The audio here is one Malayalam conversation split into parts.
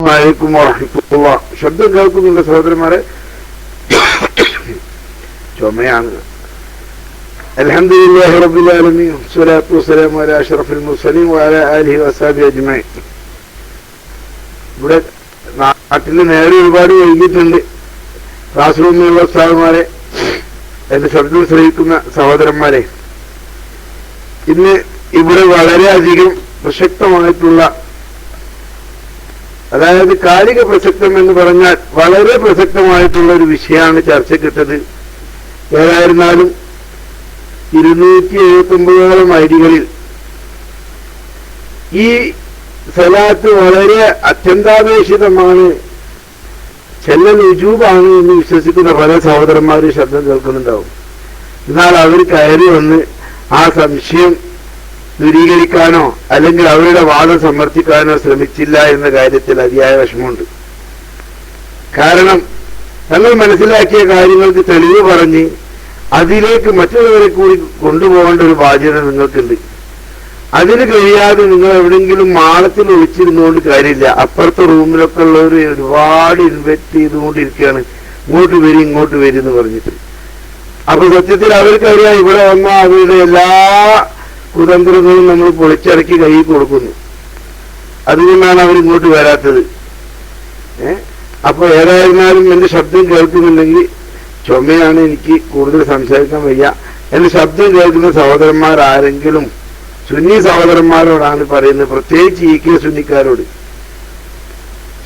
അലൈക്കും വറഹ്മത്തുള്ളാഹി. ശബ്ദം കേൾക്കുന്നുണ്ട് സഹോദരന്മാരെ? ചുമയാണ്. അൽഹംദുലില്ലാഹി റബ്ബിൽ ആലമീൻ വസ്സലാത്തു വസ്സലാമു അലാ അഷ്റഫിൽ മുർസലീൻ വഅലാ ആലിഹി വസഹ്ബിഹി അജ്മഈൻ. ഇവിടെ നാട്ടിൽ നേരെ ഒരുപാട് വൈകിട്ടുണ്ട്. ക്ലാസ് റൂമിലുള്ള ഉസ്താദുമാരെ, എന്റെ ശബ്ദം ശ്രവിക്കുന്ന സഹോദരന്മാരെ, ഇന്ന് ഇവിടെ വളരെയധികം പ്രസക്തമായിട്ടുള്ള, അതായത് കാലിക പ്രസക്തം എന്ന് പറഞ്ഞാൽ വളരെ പ്രസക്തമായിട്ടുള്ള ഒരു വിഷയമാണ് ചർച്ചക്കിട്ടത്. ഏതായിരുന്നാലും 279 ഐഡികളിൽ ഈ സലാത്ത് വളരെ അത്യന്താപേക്ഷിതമാണ്, ചെല്ലൽ ഉജൂബാണ് എന്ന് വിശ്വസിക്കുന്ന പല സഹോദരന്മാരും ശബ്ദം കേൾക്കുന്നുണ്ടാവും. എന്നാൽ അവർ കയറി വന്ന് ആ സംശയം ദൂരീകരിക്കാനോ അല്ലെങ്കിൽ അവരുടെ വാദം സമർത്ഥിക്കാനോ ശ്രമിച്ചില്ല എന്ന കാര്യത്തിൽ അതിയായ വിഷമമുണ്ട്. കാരണം തങ്ങൾ മനസ്സിലാക്കിയ കാര്യങ്ങൾക്ക് തെളിവ് പറഞ്ഞ് അതിലേക്ക് മറ്റുള്ളവരെ കൂടി കൊണ്ടുപോകേണ്ട ഒരു ബാധ്യത നിങ്ങൾക്കുണ്ട്. അതിന് കഴിയാതെ നിങ്ങൾ എവിടെയെങ്കിലും മാളത്തിൽ ഒളിച്ചിരുന്നുകൊണ്ട് കാര്യമില്ല. അപ്പുറത്തെ റൂമിലൊക്കെ ഉള്ളവർ ഒരുപാട് ഇൻവെസ്റ്റ് ചെയ്തുകൊണ്ടിരിക്കുകയാണ്, ഇങ്ങോട്ട് വരും എന്ന് പറഞ്ഞിട്ട്. അപ്പൊ സത്യത്തിൽ അവർക്കറിയാം ഇവിടെ വന്ന അവരുടെ എല്ലാ കുതന്ത്രങ്ങളും നമ്മൾ പൊളിച്ചടക്കി കയ്യിൽ കൊടുക്കുന്നു. അതുകൊണ്ടാണ് അവരിങ്ങോട്ട് വരാത്തത്. അപ്പൊ ഏതായിരുന്നാലും എന്റെ ശബ്ദം കേൾക്കുന്നുണ്ടെങ്കിൽ, ചുമയാണ്, എനിക്ക് കൂടുതൽ സംസാരിക്കാൻ വയ്യ. എന്റെ ശബ്ദം കേൾക്കുന്ന സഹോദരന്മാർ ആരെങ്കിലും സുന്നി സഹോദരന്മാരോടാണ് പറയുന്നത്, പ്രത്യേകിച്ച് ഈ സുന്നിക്കാരോട്.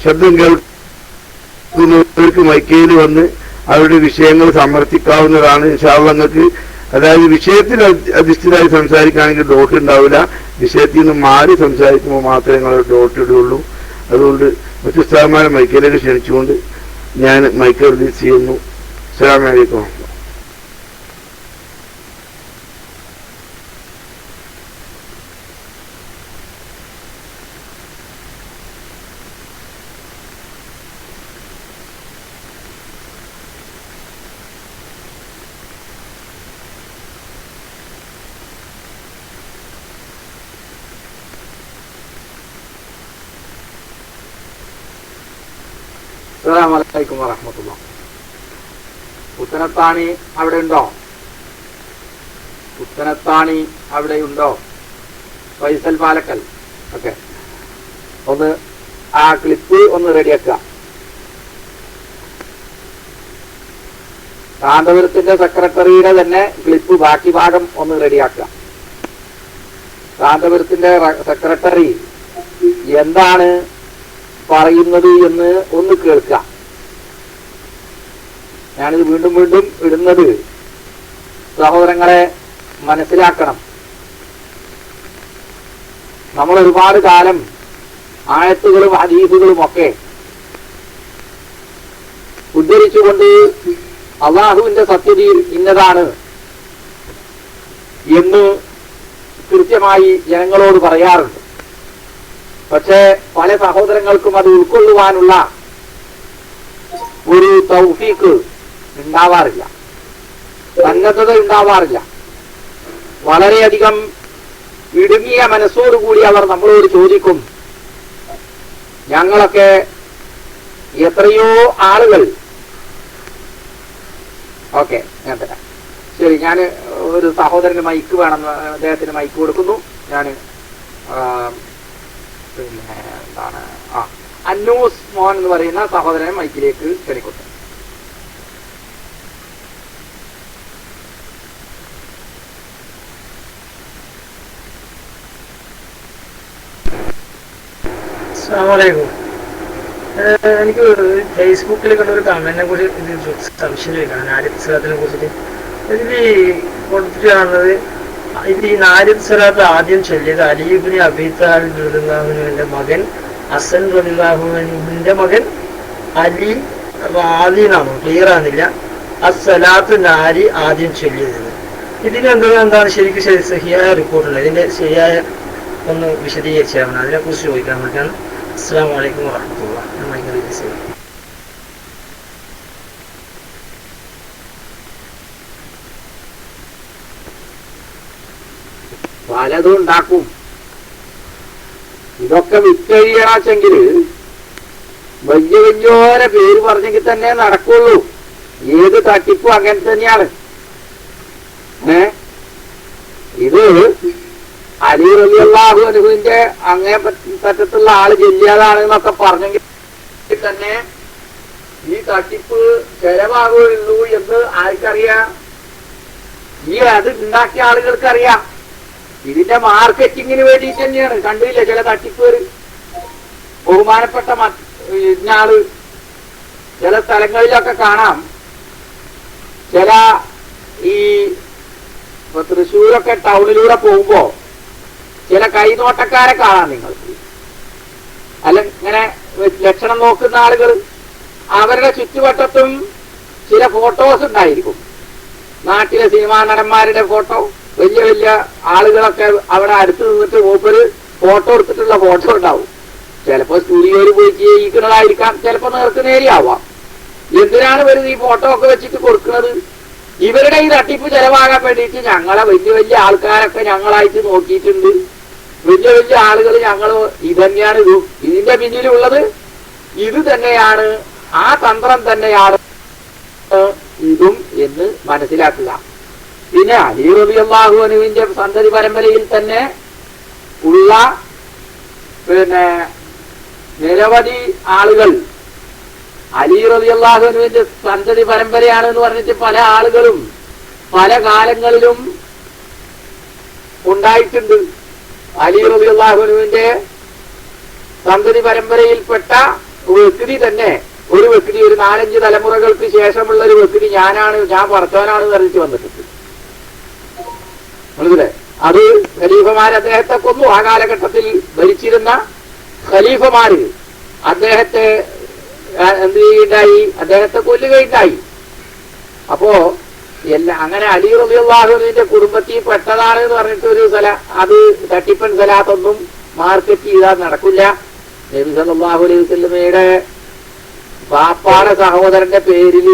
ശബ്ദം കേൾക്കുന്നവർക്ക് മൈക്കയിൽ വന്ന് അവരുടെ വിഷയങ്ങൾ സമർത്ഥിക്കാവുന്നതാണ്. ഇൻഷാ അല്ലാഹ് നിങ്ങൾക്ക്, അതായത് വിഷയത്തിൽ അധിഷ്ഠിതമായി സംസാരിക്കുകയാണെങ്കിൽ ഡോട്ട് ഉണ്ടാവില്ല. വിഷയത്തിൽ നിന്ന് മാറി സംസാരിക്കുമ്പോൾ മാത്രമേ നിങ്ങൾ ഡോട്ട് ഇടുകയുള്ളൂ. അതുകൊണ്ട് മറ്റു ഉസ്താദുമാരെ മൈക്കിലേക്ക് ക്ഷണിച്ചുകൊണ്ട് ഞാൻ മൈക്ക് റിലീസ് ചെയ്യുന്നു. അസ്സലാമു അലൈക്കും. അസ്സലാമു അലൈക്കും വറഹ്മത്തുള്ളാഹി. പുത്തനത്താണി അവിടെ ഉണ്ടോ? പുത്തനത്താണി അവിടെ ഉണ്ടോ? ഫൈസൽ പാലക്കൽ. ഓക്കെ, ഒന്ന് ആ ക്ലിപ്പ് ഒന്ന് റെഡിയാക്കുക. കാന്തപുരത്തിന്റെ സെക്രട്ടറിയുടെ തന്നെ ക്ലിപ്പ് ബാക്കി ഭാഗം ഒന്ന് റെഡിയാക്കുക. കാന്തപുരത്തിന്റെ സെക്രട്ടറി എന്താണ് പറയുന്നത് എന്ന് ഒന്ന് കേൾക്കുക. ഞാനിത് വീണ്ടും വീണ്ടും ഇടുന്നത് സഹോദരങ്ങളെ മനസ്സിലാക്കണം. നമ്മൾ ഒരുപാട് കാലം ആയത്തുകളും ഹദീസുകളും ഒക്കെ ഉദ്ധരിച്ചുകൊണ്ട് അള്ളാഹുവിന്റെ സത്യതയിൽ ഇന്നതാണ് എന്ന് കൃത്യമായി ജനങ്ങളോട് പറയാറുണ്ട്. പക്ഷേ പല സഹോദരങ്ങൾക്കും അത് ഉൾക്കൊള്ളുവാനുള്ള ഒരു തൗഫീക്ക് ഉണ്ടാവാറില്ല, സന്നദ്ധത ഉണ്ടാവാറില്ല. വളരെയധികം ഇടുങ്ങിയ മനസ്സോടുകൂടി അവർ നമ്മളോട് ചോദിക്കും. ഞങ്ങളൊക്കെ എത്രയോ ആളുകൾ, ഓക്കെ ഞാൻ തരാം, ശരി, ഞാൻ ഒരു സഹോദരന് മൈക്ക് വേണം, അദ്ദേഹത്തിന് മൈക്ക് കൊടുക്കുന്നു. ഞാൻ പിന്നെ എന്താണ് അന്നൂസ് മോൻ എന്ന് പറയുന്ന സഹോദരനെ മൈക്കിലേക്ക് ക്ഷണിക്കട്ടെ. അസ്സലാമു. എനിക്ക് ഫേസ്ബുക്കിൽ കണ്ടൊരു കമന്റിനെ കുറിച്ച് സംശയം ചോദിക്കണം. നാരിദ് സ്വലാത്തിനെ കുറിച്ചിട്ട് ഇതിൽ കൊടുത്തിട്ട് കാണുന്നത്, ഇത് ഈ നാരിദ് സ്വലാത്ത് ആദ്യം ചൊല്ലിയത് അലി ഇബ്നു അബീ താലിബ് റളിയല്ലാഹുവിന്റെ മകൻ ഹസൻ റളിയല്ലാഹുവിന്റെ മകൻ അലി എന്നാണോ? ക്ലിയർ ആകുന്നില്ല. അസ്സലാത്തു നാരി ആദ്യം ചൊല്ലിയത്. ഇതിന് എന്താണ് ശരിക്കും ശരിയായ റിപ്പോർട്ടുണ്ട്? ഇതിന്റെ ശരിയായ ഒന്ന് വിശദീകരിച്ചാണ്, അതിനെ കുറിച്ച് ചോദിക്കാൻ വേണ്ടിയാണ്. അസ്സലാമു അലൈക്കും വറഹ്മത്തുള്ളാഹി. പലതും ഉണ്ടാക്കും. ഇതൊക്കെ വിറ്റഴിയണമെങ്കിൽ വലിയ വലിയോരെ പേര് പറഞ്ഞെങ്കിൽ തന്നെ നടക്കുള്ളൂ. ഏത് തട്ടിപ്പും അങ്ങനെ തന്നെയാണ്. ഇത് അലി റളിയല്ലാഹു അൻഹുവിന്റെ അങ്ങേ പറ്റത്തുള്ള ആള് ജല്ലിയാതാണ് എന്നൊക്കെ പറഞ്ഞെങ്കിൽ തന്നെ ഈ തട്ടിപ്പ് ചെലവാകുള്ളൂ എന്ന് ആർക്കറിയാം? ഈ അത് ഉണ്ടാക്കിയ ആളുകൾക്ക് അറിയാം. ഇതിന്റെ മാർക്കറ്റിങ്ങിന് വേണ്ടിയിട്ട് തന്നെയാണ്. കണ്ടില്ല ചില തട്ടിപ്പേര് ബഹുമാനപ്പെട്ട ഇന്നാള് ചില സ്ഥലങ്ങളിലൊക്കെ കാണാം. ചില ഈ തൃശ്ശൂരൊക്കെ ടൗണിലൂടെ പോകുമ്പോ ചില കൈനോട്ടക്കാരെ കാണാം നിങ്ങൾക്ക്. അല്ല ഇങ്ങനെ ലക്ഷണം നോക്കുന്ന ആളുകൾ, അവരുടെ ചുറ്റുവട്ടത്തും ചില ഫോട്ടോസ് ഉണ്ടായിരിക്കും. നാട്ടിലെ സിനിമാ നടന്മാരുടെ ഫോട്ടോ, വലിയ വലിയ ആളുകളൊക്കെ അവിടെ അടുത്ത് നിന്നിട്ട് മൂപ്പര് ഫോട്ടോ എടുത്തിട്ടുള്ള ഫോട്ടോ ഉണ്ടാവും. ചിലപ്പോ സ്റ്റുഡിയോയിൽ പോയി ചെയ്യിക്കുന്നതായിരിക്കാം, ചിലപ്പോ നേർക്ക് നേരെയാവാം. എന്തിനാണ് ഇവർ ഈ ഫോട്ടോ ഒക്കെ വെച്ചിട്ട് കൊടുക്കുന്നത്? ഇവരുടെ ഈ തട്ടിപ്പ് ചെലവാകാൻ വേണ്ടിയിട്ട് ഞങ്ങളെ വലിയ വലിയ ആൾക്കാരൊക്കെ ഞങ്ങളായിട്ട് നോക്കിയിട്ടുണ്ട്. വലിയ വലിയ ആളുകൾ ഞങ്ങൾ ഇതന്നെയാണ് ഇതിന്റെ പിന്നിലുള്ളത്, ഇത് തന്നെയാണ്, ആ തന്ത്രം തന്നെയാണ് ഇതും എന്ന് മനസ്സിലാക്കുക. പിന്നെ അലി റളിയല്ലാഹു അൻഹുവിന്റെ സന്തതി പരമ്പരയിൽ തന്നെ ഉള്ള പിന്നെ നിരവധി ആളുകൾ അലി റളിയല്ലാഹു അൻഹുവിന്റെ സന്തതി പരമ്പരയാണ് എന്ന് പറഞ്ഞിട്ട് പല ആളുകളും പല കാലങ്ങളിലും ഉണ്ടായിട്ടുണ്ട്. അലി റളിയല്ലാഹു അൻഹുവിന്റെ സന്തതി പരമ്പരയിൽപ്പെട്ട വ്യക്തി തന്നെ ഒരു വ്യക്തി, ഒരു 4-5 തലമുറകൾക്ക് ശേഷമുള്ള ഒരു വ്യക്തി ഞാൻ പറച്ചവനാണ് പറഞ്ഞിട്ട് വന്നിട്ടുണ്ട്. മനസ്സിലെ അത് ഖലീഫമാർ അദ്ദേഹത്തെ കൊന്നു. ആ കാലഘട്ടത്തിൽ ഭരിച്ചിരുന്ന ഖലീഫമാര് അദ്ദേഹത്തെ എന്ത് ചെയ്യുകയുണ്ടായി? അദ്ദേഹത്തെ കൊല്ലുകയുണ്ടായി. അപ്പോ അങ്ങനെ അലി റളിയല്ലാഹു അൻഹുവിന്റെ കുടുംബത്തിൽ പെട്ടതാണ് എന്ന് പറഞ്ഞിട്ട് ഒരു അത് തട്ടിപ്പൻ സലാത്തൊന്നും മാർക്കറ്റ് ചെയ്താൽ നടക്കില്ല. നബി സല്ലല്ലാഹു അലൈഹി വസല്ലമയുടെ ബാപ്പാടെ സഹോദരന്റെ പേരിൽ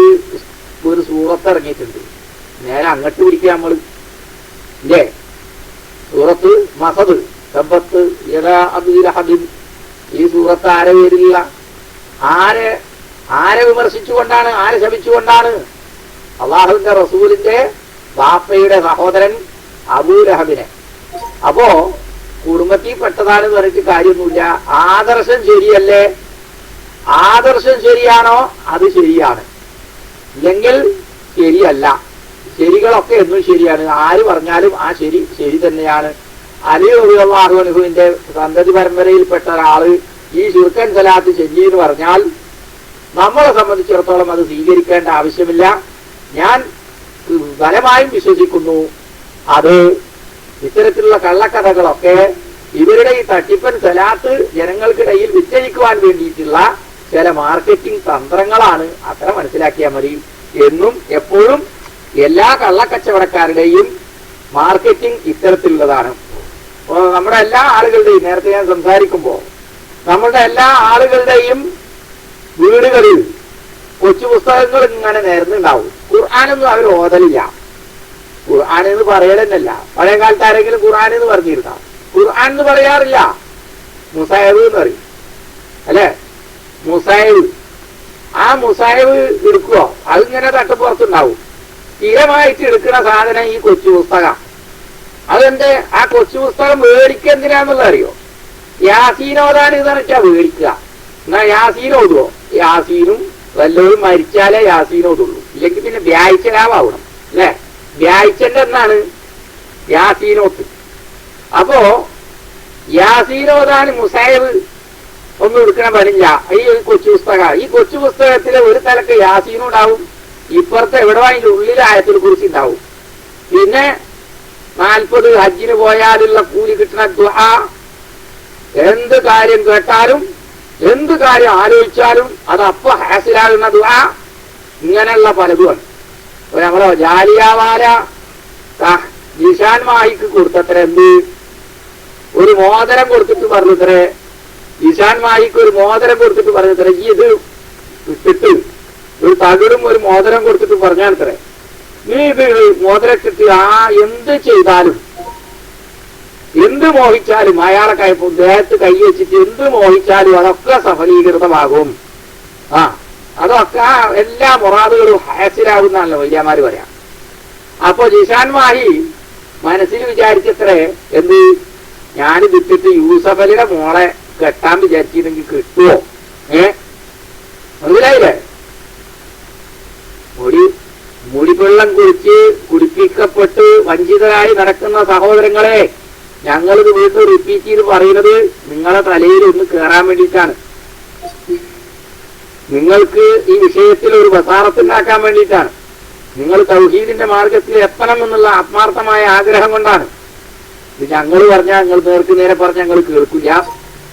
ഒരു സൂറത്ത് ഇറങ്ങിയിട്ടുണ്ട്. നേരെ അങ്ങോട്ട് പിടിക്കുക നമ്മള് ഇല്ലേ? സൂറത്ത് മസദ് സമ്പത്ത് യദാഅബിലഹദിൻ. ഈ സൂറത്ത് ആരെ പേരില്ല? ആരെ വിമർശിച്ചുകൊണ്ടാണ്? ആരെ ശപിച്ചുകൊണ്ടാണ്? അള്ളാഹുവിന്റെ റസൂലിന്റെ ബാപ്പയുടെ സഹോദരൻ അബൂലഹബിനെ. അപ്പോ കുടുംബത്തിൽ പെട്ടതാണെന്ന് പറഞ്ഞിട്ട് കാര്യമൊന്നുമില്ല. ആദർശം ശരിയല്ലേ? ആദർശം ശരിയാണോ? അത് ശരിയാണ്. ഇല്ലെങ്കിൽ ശരിയല്ല. ശരികളൊക്കെ എന്നും ശരിയാണ്. ആര് പറഞ്ഞാലും ആ ശരി ശരി തന്നെയാണ്. അലി റളിയല്ലാഹു അൻഹുവിന്റെ സന്തതി പരമ്പരയിൽപ്പെട്ട ഒരാള് ഈ ശിർക്കൻ സലാത്ത് ചെല്ലി എന്ന് പറഞ്ഞാൽ നമ്മളെ സംബന്ധിച്ചിടത്തോളം അത് സ്വീകരിക്കേണ്ട ആവശ്യമില്ല. ഞാൻ ബലമായും വിശ്വസിക്കുന്നു അത് ഇത്തരത്തിലുള്ള കള്ളക്കഥകളൊക്കെ ഇവരുടെ ഈ തട്ടിപ്പൻ സലാത്ത് ജനങ്ങൾക്കിടയിൽ വിറ്റഴിക്കുവാൻ വേണ്ടിയിട്ടുള്ള ചില മാർക്കറ്റിംഗ് തന്ത്രങ്ങളാണ്. അത്ര മനസ്സിലാക്കിയാൽ മതി. എന്നും എപ്പോഴും എല്ലാ കള്ളക്കച്ചവടക്കാരുടെയും മാർക്കറ്റിംഗ് ഇത്തരത്തിലുള്ളതാണ്. നമ്മുടെ എല്ലാ ആളുകളുടെയും, നേരത്തെ ഞാൻ സംസാരിക്കുമ്പോൾ നമ്മുടെ എല്ലാ ആളുകളുടെയും വീടുകളിൽ കൊച്ചു പുസ്തകങ്ങൾ ഇങ്ങനെ നേർന്നുണ്ടാവും. ഖുർആനൊന്നും അവർ ഓതലില്ല. ഖുർആൻ എന്ന് പറയലെന്നല്ല. പഴയ കാലത്ത് ആരെങ്കിലും ഖുർആൻ എന്ന് പറഞ്ഞിരുന്നാ? ഖുർആൻ എന്ന് പറയാറില്ല. മുസാഹിബ് എന്ന് പറയും അല്ലെ? മുസാഹിബ്. ആ മുസാഹിബ് എടുക്കുവോ? അതിങ്ങനെ തട്ടുപുറത്തുണ്ടാവും. സ്ഥിരമായിട്ട് എടുക്കുന്ന സാധനം ഈ കൊച്ചു പുസ്തകം. അതെന്ത്? ആ കൊച്ചു പുസ്തകം മേടിക്കുക എന്തിനാന്നുള്ള അറിയോ? യാസീനോദാൻ എന്ന് പറഞ്ഞാൽ മേടിക്കുക. എന്നാ യാസീൻ ഓതുവോ? യാസീനും വല്ലവരും മരിച്ചാലേ യാസീൻ ഓതുള്ളൂ. ഇല്ലെങ്കിൽ പിന്നെ വ്യാഴ്ചരാവാവണം അല്ലെ? വ്യാഴ്ചന്റെ എന്നാണ് യാസീനോത്ത്. അപ്പോ യാസീനോദാൻ മുസാഹിബ് ഒന്നും എടുക്കണ പണില്ല. ഈ കൊച്ചു പുസ്തകം. ഈ കൊച്ചു പുസ്തകത്തിലെ ഒരു തലക്ക് യാസീനും ഉണ്ടാവും, ഇപ്പുറത്തെ എവിടെ അതിന്റെ ഉള്ളിലെ ആയത്തിനെ കുറിച്ച് ഉണ്ടാവും. പിന്നെ 40 ഹജ്ജിന് പോയാലുള്ള കൂലി കിട്ടുന്ന ദുആ, എന്ത് കാര്യം കേട്ടാലും എന്ത് കാര്യം ആലോചിച്ചാലും അത് അപ്പൊ ഹാസിലാകുന്ന ദുആ, ഇങ്ങനെയുള്ള പലതുമാണ്. നമ്മളെ ജാലിയാവാല നിഷാൻ മാഹിക്ക് കൊടുത്തത്ര എന്ത് ഒരു മോതിരം കൊടുത്തിട്ട് പറഞ്ഞത്രേ. നിഷാൻ മാഹിക്ക് ഒരു മോതിരം കൊടുത്തിട്ട് പറഞ്ഞത്രേ, ഈ ഇത് ഇട്ടിട്ട് ഒരു തകിടും ഒരു മോതിരം കൊടുത്തിട്ട് പറഞ്ഞാത്രേ, നീ ഇത് മോതിരട്ടിട്ട് എന്ത് ചെയ്താലും എന്ത് മോഹിച്ചാലും അയാളെ ദേഹത്ത് കൈ വെച്ചിട്ട് എന്ത് മോഹിച്ചാലും അതൊക്കെ സഫലീകൃതമാകും ആ അതൊക്കെ എല്ലാ മുറാദുകളും ഹാസിലാകുന്നാണല്ലോ വൈദ്യമാര് പറയാം. അപ്പൊ ജിഷാൻ മാഹി മനസ്സിൽ വിചാരിച്ചത്രേ എന്ത്, ഞാൻ വിട്ടിട്ട് യൂസഫ് അലിയുടെ മോളെ കെട്ടാൻ വിചാരിച്ചിരുന്നെങ്കിൽ കിട്ടുമോ? മനസ്സിലായില്ലേ? മുടിവെള്ളം കുടിപ്പിക്കപ്പെട്ട് വഞ്ചിതരായി നടക്കുന്ന സഹോദരങ്ങളെ, ഞങ്ങളിത് വീട്ടിൽ റിപ്പീറ്റ് ചെയ്ത് പറയുന്നത് നിങ്ങളെ തലയിൽ ഒന്ന് കയറാൻ വേണ്ടിയിട്ടാണ്, നിങ്ങൾക്ക് ഈ വിഷയത്തിൽ ഒരു ബസാറത്തുണ്ടാക്കാൻ വേണ്ടിയിട്ടാണ്, നിങ്ങൾ തൗഹീദിന്റെ മാർഗത്തിൽ എത്തണം എന്നുള്ള ആത്മാർത്ഥമായ ആഗ്രഹം കൊണ്ടാണ്. ഇത് ഞങ്ങൾ പറഞ്ഞാൽ നിങ്ങൾ നേർക്ക് നേരെ പറഞ്ഞാൽ ഞങ്ങൾ കേൾക്കില്ല,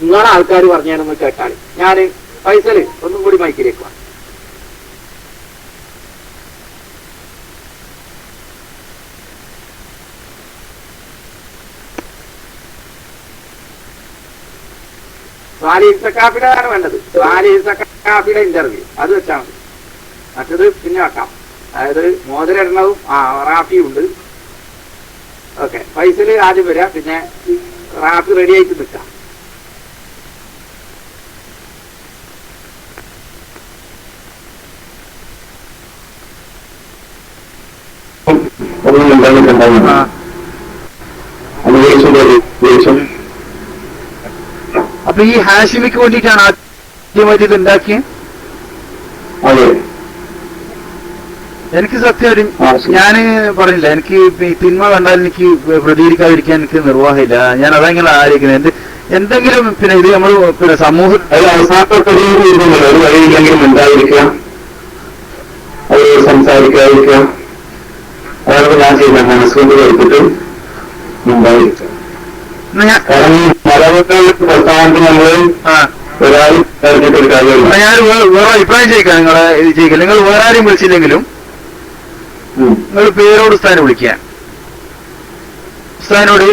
നിങ്ങളെ ആൾക്കാർ പറഞ്ഞാണെന്ന് കേട്ടാൽ. ഞാൻ ഫൈസല് ഒന്നും കൂടി മൈക്കിലേക്ക് വാ. സ്വാലിഹ് സക്കാഫിയുടെയാണ് വേണ്ടത്. സ്വാലിഹ് സക്കാഫിയുടെ ഇന്റർവ്യൂ അത് വെച്ചാൽ മതി, മറ്റത് പിന്നെ വെക്കാം. അതായത് മോതിരിടണതും റാഫിയും ഉണ്ട്. ഓക്കെ, ഫൈസല് ആദ്യം വരാം, പിന്നെ റാഫി റെഡി ആയിട്ട് നിൽക്കാം. അപ്പൊ ഈ ഹാഷിമിക്ക് വേണ്ടിയിട്ടാണ് ആദ്യമായിട്ട് ഇത് ഉണ്ടാക്കിയത്. എനിക്ക് സത്യം ഞാന് പറഞ്ഞില്ല, എനിക്ക് തിന്മ കണ്ടാൽ എനിക്ക് പ്രതികരിക്കാതിരിക്കാൻ എനിക്ക് നിർവാഹമില്ല. ഞാൻ അതെങ്ങനെ ആലോചിക്കുന്നത്, എന്തെങ്കിലും പിന്നെ ഇത് നമ്മൾ പിന്നെ സമൂഹത്തിൽ സംസാരിക്കാതിരിക്കുക, അതാണ് ഞാൻ ചെയ്യുന്നത്. മനസ്സുകൊണ്ട് എടുത്തിട്ട് ഉണ്ടായിരിക്കുക. ഞാൻ വേറെ അഭിപ്രായം ചെയ്യിക്കാം. നിങ്ങളെ ഇത് ചെയ്യിക്കാം. നിങ്ങൾ വേറെ ആരെയും വിളിച്ചില്ലെങ്കിലും നിങ്ങൾ പേരോട് ഉസ്താദിനെ വിളിക്കുക. ഉസ്താദിനോട്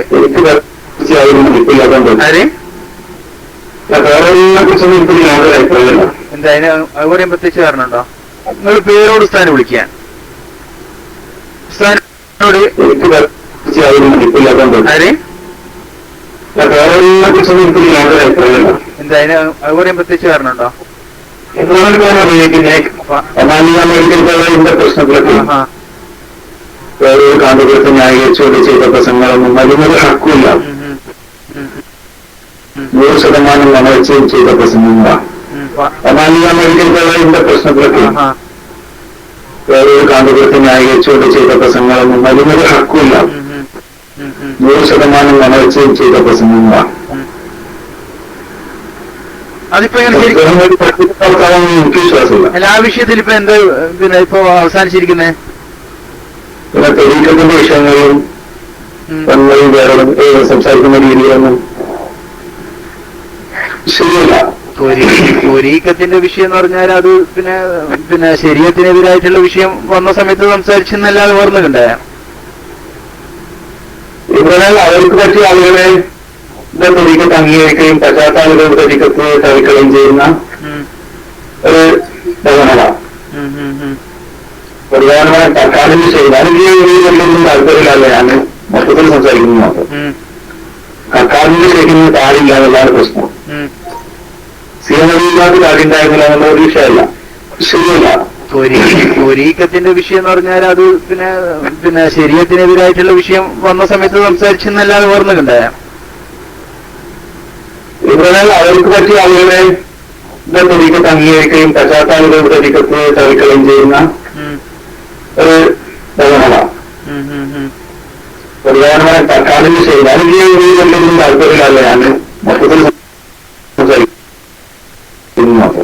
എന്താ അതിന് അതുപോലെ പ്രത്യേകിച്ച് കാരണമുണ്ടോ? നിങ്ങൾ പേരോട് ഉസ്താദിനെ വിളിക്കുക. ഉസ്താദിനോട് എന്താ അതിന് അതുപോലെ പ്രത്യേകിച്ച് കാരണമുണ്ടോ? വേറൊരു കാന്തപുരത്തെ ന്യായീകരിച്ചുകൊണ്ട് ചെയ്ത പ്രസംഗങ്ങളൊന്നും അതിനൊരു ഹക്കുമില്ല. 100% നമർച്ചയും ചെയ്ത പ്രസംഗങ്ങളാണ്. ഒമാനിയ മെഡിക്കൽ കോളേജിന്റെ പ്രശ്നത്തിലൊക്കെ വേറൊരു കാന്തപുരത്തെ ന്യായീകരിച്ചുകൊണ്ട് ചെയ്ത പ്രസംഗങ്ങളൊന്നും അതിനൊരു ഹക്കുമില്ല. 100% നമർച്ചയും ചെയ്ത പ്രസംഗങ്ങളാണ്. അതിപ്പോ എനിക്ക് വിശ്വാസമില്ല. ആ വിഷയത്തിൽ ഇപ്പൊ എന്താ പിന്നെ ഇപ്പൊ അവസാനിച്ചിരിക്കുന്നേ? പിന്നെ തെരീക്കത്തിന്റെ വിഷയങ്ങളും വേറെ സംസാരിക്കുന്ന രീതിയിലൊന്നും ശരിയല്ല. ത്വരീക്കത്തിന്റെ വിഷയം എന്ന് പറഞ്ഞാൽ അത് പിന്നെ ശരീരത്തിനെതിരായിട്ടുള്ള വിഷയം വന്ന സമയത്ത് സംസാരിച്ചെന്നല്ലാതെ ഓർമ്മയുണ്ടായ ഇവിടെ അവർക്ക് പറ്റിയ ആളുകളെ ത്വരീക്കത്ത് അംഗീകരിക്കുകയും പറ്റാത്ത ആളുകൾ ത്വരീക്കത്ത് തവിക്കുകയും ചെയ്യുന്ന ഒരു പ്രവണതയാണ്. പ്രധാനമായ തക്കാളിന്റെ ശൈലി അതിന് താല്പര്യമില്ല. ഞാൻ മൊത്തത്തിൽ സംസാരിക്കുന്നു മാത്രം. തക്കാളിന്റെ ശൈലിന് താഴില്ല എന്നുള്ളതാണ് പ്രശ്നം. സീനറിയില്ലാത്ത താഴിണ്ടായിരുന്നില്ല എന്നുള്ള ഒരു വിഷയമല്ല, ശരിയല്ല. ത്വരീക്കത്തിന്റെ വിഷയം എന്ന് പറഞ്ഞാൽ അത് പിന്നെ ശരീരത്തിനെതിരായിട്ടുള്ള വിഷയം വന്ന സമയത്ത് സംസാരിച്ചെന്നല്ലാതെ ഓർമ്മയുണ്ടായ ഇവിടെ അവർക്ക് പറ്റിയ ആളുകളെ ത്വരീക്കത്ത് അംഗീകരിക്കുകയും പറ്റാത്ത ആളുകൾ ത്വരീക്കത്ത് തവിക്കുകയും ചെയ്യുന്ന ഒരു പ്രവണതയാണ്. പ്രധാനമായ തക്കാളിന്റെ ശൈലി അതിന് താല്പര്യമില്ല. ഞാൻ മൊത്തത്തിൽ സംസാരിക്കുന്നു മാത്രം.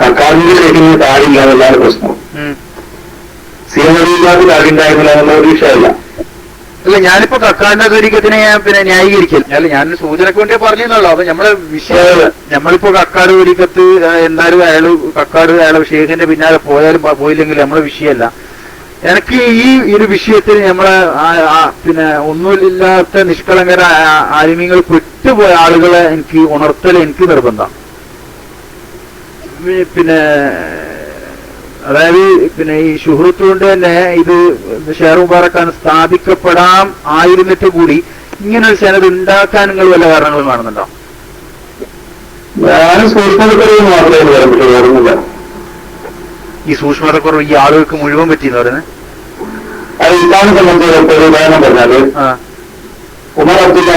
തക്കാളിന്റെ ശൈലിന് താഴില്ല എന്നുള്ളതാണ് പ്രശ്നം. സീനറിയില്ലാത്ത താഴിണ്ടായിരുന്നില്ല എന്നുള്ള ഒരു വിഷയമല്ല. അല്ല, ഞാനിപ്പോ കക്കാടിന്റെ ത്വരീക്കത്തിനെ ഞാൻ ന്യായീകരിക്കില്ല. അല്ല, ഞാനൊരു സൂചനക്ക് വേണ്ടി പറഞ്ഞല്ലോ. അപ്പൊ നമ്മളെ വിഷയം നമ്മളിപ്പോ കക്കാട് ത്വരീക്കത്ത് എന്തായാലും അയാള് ഷേഖിന്റെ പിന്നാലെ പോയാലും പോയില്ലെങ്കിലും നമ്മളെ വിഷയമല്ല. എനിക്ക് ഈ ഒരു വിഷയത്തിൽ നമ്മളെ ഒന്നുമില്ലാത്ത നിഷ്കളങ്കര ആലിമ്യങ്ങൾ പെട്ടുപോയ ആളുകളെ എനിക്ക് ഉണർത്തൽ എനിക്ക് നിർബന്ധം. അതായത് ഈ ശുഹൃത്ത് കൊണ്ട് തന്നെ ഇത് ഷെയർ മുബാറക്കാൻ സ്ഥാപിക്കപ്പെടാം ആയിരുന്നിട്ട് കൂടി ഇങ്ങനെ ഒരു സനത് ഉണ്ടാക്കാൻ നിങ്ങൾ വല്ല കാരണങ്ങളും കാണുന്നുണ്ടോ? ഞാൻ സൂക്ഷ്മതക്കുറവ് മാത്രമേ പറയാൻ പറ്റുള്ളൂ, ഓർമ്മില്ല. ഈ സൂക്ഷ്മതക്കുറവ് ഈ ആളുകൾക്ക് മുഴുവൻ പറ്റിയെന്ന് പറയുന്നത്? അത് ഇസ്ലാമിനെ സംബന്ധിച്ച് ഒരു ഉദാഹരണം പറഞ്ഞാല്, ഉമർ അബ്ദുല്ല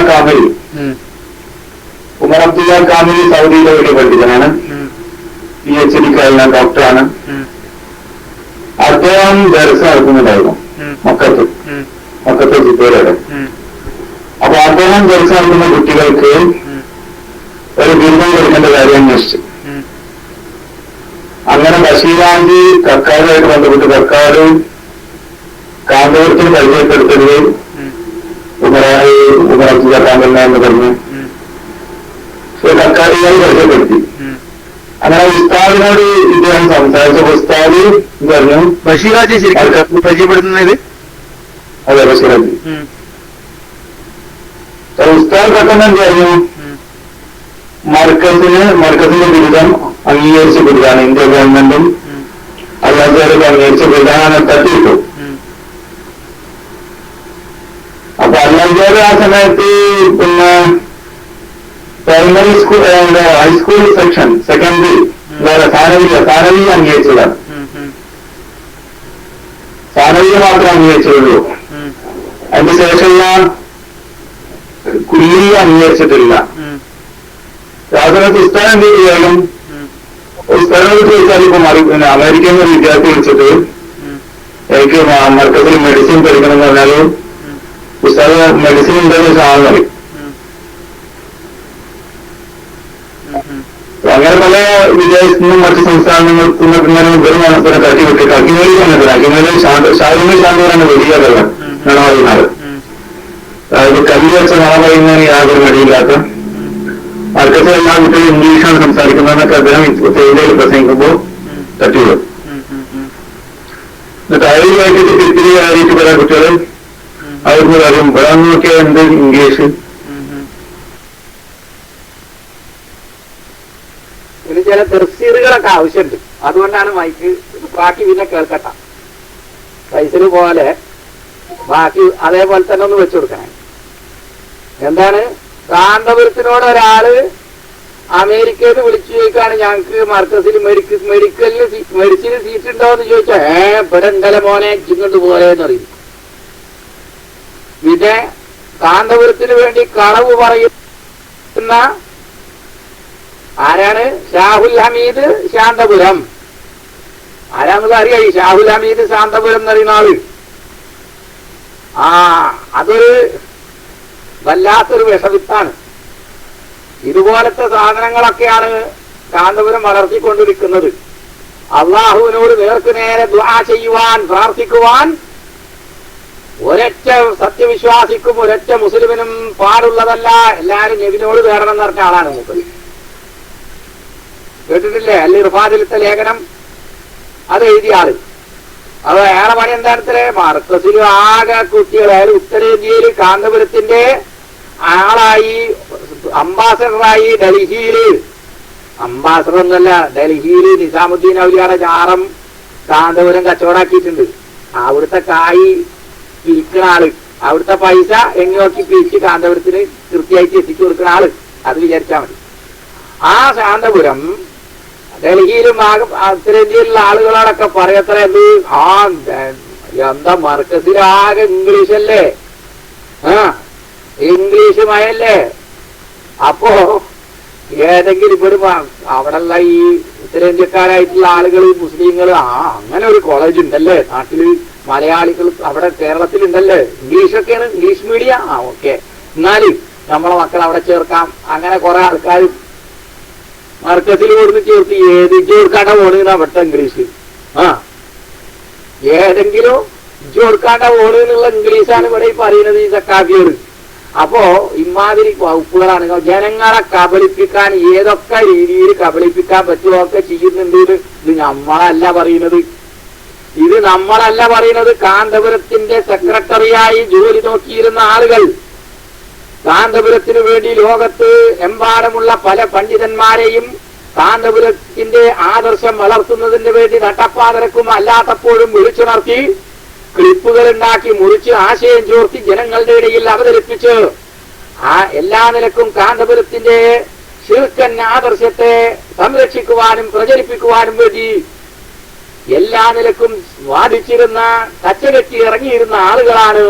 കാമിലി സൗദിയിലെ വലിയ പണ്ഡിതനാണ്, PhD കഴിഞ്ഞ ഡോക്ടറാണ്. അദ്ദേഹം ദർസ നടത്തുന്നുണ്ടായിരുന്നു മക്കത്ത് ജിദ്ദയിലൂടെ. അപ്പൊ അദ്ദേഹം ദർസ നടത്തുന്ന കുട്ടികൾക്ക് ഒരു ബിരുദം കൊടുക്കേണ്ട കാര്യം അന്വേഷിച്ചു. അങ്ങനെ ബഷീറാജി കക്കാരുമായിട്ട് ബന്ധപ്പെട്ട് കക്കാട് കാന്തപുരത്തിന് പരിചയപ്പെടുത്തരുത് ഉമറബ്ദുല്ല കാന്തല്ല എന്ന് പറഞ്ഞു കക്കാരുമായി പരിചയപ്പെടുത്തി. അങ്ങനെ ഉസ്താദിനോട് ഇദ്ദേഹം സംസാരിച്ച ഉസ്താദ് പറഞ്ഞു, ബഷീറാജി ശരിക്കും പരിചയപ്പെടുത്തുന്നത്? അതെ, ബഷീറാജി. ഉസ്താദ് പെട്ടെന്ന് എന്തായിരുന്നു, മർക്കസിന്റെ ബിരുദം അംഗീകരിച്ച ബിരുദാണ്, ഇന്ത്യ ഗവൺമെന്റും അല്ലാത്തവരൊക്കെ അംഗീകരിച്ച ബിരുദാണ് തട്ടിയിട്ടു. അപ്പൊ അല്ലാത്തവർ ആ സമയത്ത് പിന്നെ primary school high school section secondary സാനവി അംഗീകരിച്ചതാണ്. സാനവിയെ മാത്രമേ അംഗീകരിച്ചുള്ളൂ. അതിന് ശേഷമുള്ള കുല്ലി അംഗീകരിച്ചിട്ടില്ല. രാജനത്ത് ഉസ്താൻ എന്ത് ചെയ്യാലും ഉസ്താനോട് ചോദിച്ചാൽ ഇപ്പൊ പിന്നെ അമേരിക്കയിൽ നിന്ന് ഒരു വിദ്യാർത്ഥി വിളിച്ചിട്ട് എനിക്ക് മർക്കസിൽ മെഡിസിൻ പഠിക്കണം എന്ന് പറഞ്ഞാല് ഉസ്താദ് മെഡിസിൻ ഉണ്ടെന്ന് സാധനം പറയും. അങ്ങനെ പല വിദേശത്തു നിന്നും മറ്റു സംസ്ഥാനങ്ങളിൽ നിന്നൊക്കെ ഇവർ മനസ്സിനെ തട്ടിവിട്ട് അക്കിമേലി സമയത്തിന് അക്കിമേലി ഷാരുമേൽ ശാന്തവരാണ് വലിയ കഥ നുണ പറയുന്നത്. അതായത് കല്ല് വെച്ച നുണ പറയുന്നതിന് യാതൊരു മടിയില്ലാത്ത മർക്കസിൽ എല്ലാ കുട്ടികളും ഇംഗ്ലീഷാണ് സംസാരിക്കുന്നതെന്നൊക്കെ അദ്ദേഹം ഇന്ത്യയിൽ പ്രസംഗിക്കുമ്പോൾ തട്ടിവിടും. എന്നിട്ട് അയലുമായിട്ട് തിരിത്തിരി ആയിട്ട് പല കുട്ടികൾ അവർക്ക് പറയും ഇവിടെ നോക്കിയാൽ എന്ത് ഇംഗ്ലീഷ്. ഇനി ചില തഫ്സീറുകളൊക്കെ ആവശ്യമുണ്ട്, അതുകൊണ്ടാണ് മൈക്ക് ബാക്കി പിന്നെ കേൾക്കട്ട. പൈസല് പോലെ ബാക്കി അതേപോലെ തന്നെ ഒന്ന് വെച്ചു കൊടുക്കണേ. എന്താണ്, കാന്തപുരത്തിനോട് ഒരാള് അമേരിക്കയിൽ നിന്ന് വിളിച്ചു ചോദിക്കാണ്, ഞങ്ങക്ക് മർക്കസിൽ മെഡിസിന് സീറ്റ് ഉണ്ടോ എന്ന് ചോദിച്ചാ ഇവിടെ ഉണ്ടല്ലേ മോനെ ഇങ്ങോട്ട് പോലെന്ന് അറിയും. പിന്നെ കാന്തപുരത്തിന് വേണ്ടി കളവ് പറയുന്ന ആരാണ്? ഷാഹുൽ ഹമീദ് ശാന്തപുരം. ആരാണെന്ന് അറിയാം ഈ ഷാഹുൽ ഹമീദ് ശാന്തപുരം എന്നറിയുന്ന ആള്. അതൊരു വല്ലാത്തൊരു വിഷവിത്താണ്. ഇതുപോലത്തെ സാധനങ്ങളൊക്കെയാണ് കാന്തപുരം വളർത്തിക്കൊണ്ടിരിക്കുന്നത്. അള്ളാഹുവിനോട് നേർക്ക് നേരെ ദുആ ചെയ്യുവാൻ പ്രാർത്ഥിക്കുവാൻ ഒരൊറ്റ സത്യവിശ്വാസിക്കും ഒരൊറ്റ മുസ്ലിമിനും പാടുള്ളതല്ല. എല്ലാരും നബിനോട് തേടണം എന്ന് പറഞ്ഞ ആളാണ് മൂപ്പര്. കേട്ടിട്ടില്ലേ അൽ ഇർഫാദിലത്തെ ലേഖനം? അത് എഴുതിയ ആള്. അത് ഏറെ പണി എന്താണത്രേ, മർക്കസിൽ ആകെ കുട്ടികളായാലും ഉത്തരേന്ത്യയിൽ കാന്തപുരത്തിന്റെ ആളായി അംബാസഡറായി ഡൽഹിയില്, അംബാസഡർ എന്നല്ല ഡൽഹിയില് നിസാമുദ്ദീൻ ഔലിയാടെ ജാറം കാന്തപുരം കച്ചവടാക്കിയിട്ടുണ്ട്. അവിടുത്തെ കായ് പിരിക്കുന്ന ആള്, അവിടുത്തെ പൈസ എങ്ങോക്കി പിരിച്ച് കാന്തപുരത്തിന് കൃത്യമായിട്ട് എത്തിച്ചു കൊടുക്കുന്ന ആള്. അത് വിചാരിച്ചാൽ മതി. ആ ശാന്തപുരം ഡൽഹിയിലും ഉത്തരേന്ത്യയിലുള്ള ആളുകളോടൊക്കെ പറയത്ര എന്ത്, എന്താ മർക്കസിലാകെ ഇംഗ്ലീഷല്ലേ, ഇംഗ്ലീഷ് മയല്ലേ. അപ്പോ ഏതെങ്കിലും ഇവിടെ അവിടെയുള്ള ഈ ഉത്തരേന്ത്യക്കാരായിട്ടുള്ള ആളുകൾ മുസ്ലിങ്ങൾ അങ്ങനെ ഒരു കോളേജ് ഉണ്ടല്ലേ നാട്ടില്, മലയാളികൾ അവിടെ കേരളത്തിലുണ്ടല്ലേ, ഇംഗ്ലീഷൊക്കെയാണ്, ഇംഗ്ലീഷ് മീഡിയം. ഓക്കെ, എന്നാലും നമ്മളെ മക്കൾ അവിടെ ചേർക്കാം. അങ്ങനെ കുറെ ആൾക്കാർ മർക്കസിൽ കൊടുത്ത് ചേർത്ത് ഏത് കൊടുക്കാണ്ട പോണെന്ന് അവിടുത്തെ ഇംഗ്ലീഷ്. ഏതെങ്കിലും കൊടുക്കാണ്ട പോണെന്നുള്ള ഇംഗ്ലീഷാണ് ഇവിടെ പറയുന്നത് ഈ സക്കാഫിയോട്. അപ്പോ ഇമാതിരി വകുപ്പുകളാണ് ജനങ്ങളെ കബളിപ്പിക്കാൻ, ഏതൊക്കെ രീതിയിൽ കബളിപ്പിക്കാൻ പറ്റുമോ ഒക്കെ ചെയ്യുന്നുണ്ട്. ഇത് നമ്മളല്ല പറയുന്നത്, ഇത് നമ്മളല്ല പറയുന്നത്. കാന്തപുരത്തിന്റെ സെക്രട്ടറിയായി ജോലി നോക്കിയിരുന്ന ആളുകൾ, കാന്തപുരത്തിനു വേണ്ടി ലോകത്ത് എമ്പാടുമുള്ള പല പണ്ഡിതന്മാരെയും കാന്തപുരത്തിന്റെ ആദർശം വളർത്തുന്നതിന് വേണ്ടി നട്ടപ്പാതരക്കും അല്ലാത്തപ്പോഴും വിളിച്ചുണർത്തി ക്ലിപ്പുകൾ ഉണ്ടാക്കി മുറിച്ച് ആശയം ചോർത്തി ജനങ്ങളുടെ ഇടയിൽ അവതരിപ്പിച്ച് എല്ലാ നിലക്കും കാന്തപുരത്തിന്റെ ശിർക്കൻ ആദർശത്തെ സംരക്ഷിക്കുവാനും പ്രചരിപ്പിക്കുവാനും വേണ്ടി എല്ലാ നിലക്കും വാദിച്ചിരുന്ന കച്ചകെട്ടി ഇറങ്ങിയിരുന്ന ആളുകളാണ്.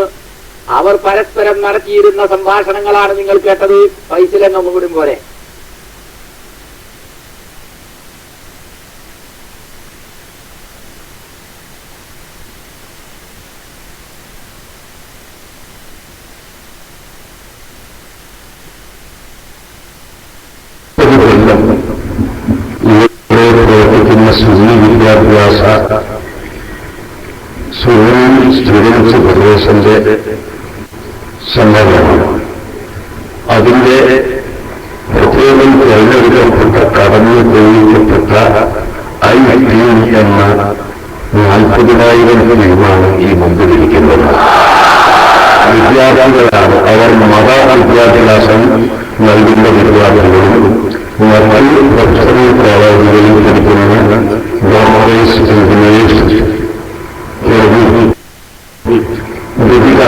അവർ പരസ്പരം നടത്തിയിരുന്ന സംഭാഷണങ്ങളാണ് നിങ്ങൾ കേട്ടത്. ഫൈസലെന്ന ഒന്നുകൂടി പോലെ സുന്നി വിദ്യാഭ്യാസ സുന്നി സ്റ്റുഡൻസ് ഫെഡറേഷന്റെ സമ്മേളനമാണ്. അതിന്റെ പ്രത്യേകം തിരഞ്ഞെടുക്കപ്പെട്ട കടന്നു തെളിയിക്കപ്പെട്ട ITM എന്ന 40,000 ടീമാണ് ഈ മുമ്പിലിരിക്കുന്നത്. വിദ്യാർത്ഥികളാണ്. അവർ മത വിദ്യാഭ്യാസം നൽകുന്ന വിദ്യാർത്ഥികളും മറ്റ് പ്രൊഫഷണൽ കോളേജുകളിൽ പഠിക്കുന്ന ഡോക്ടേഴ്സ്, എഞ്ചിനീയേഴ്സ്, വിവിധ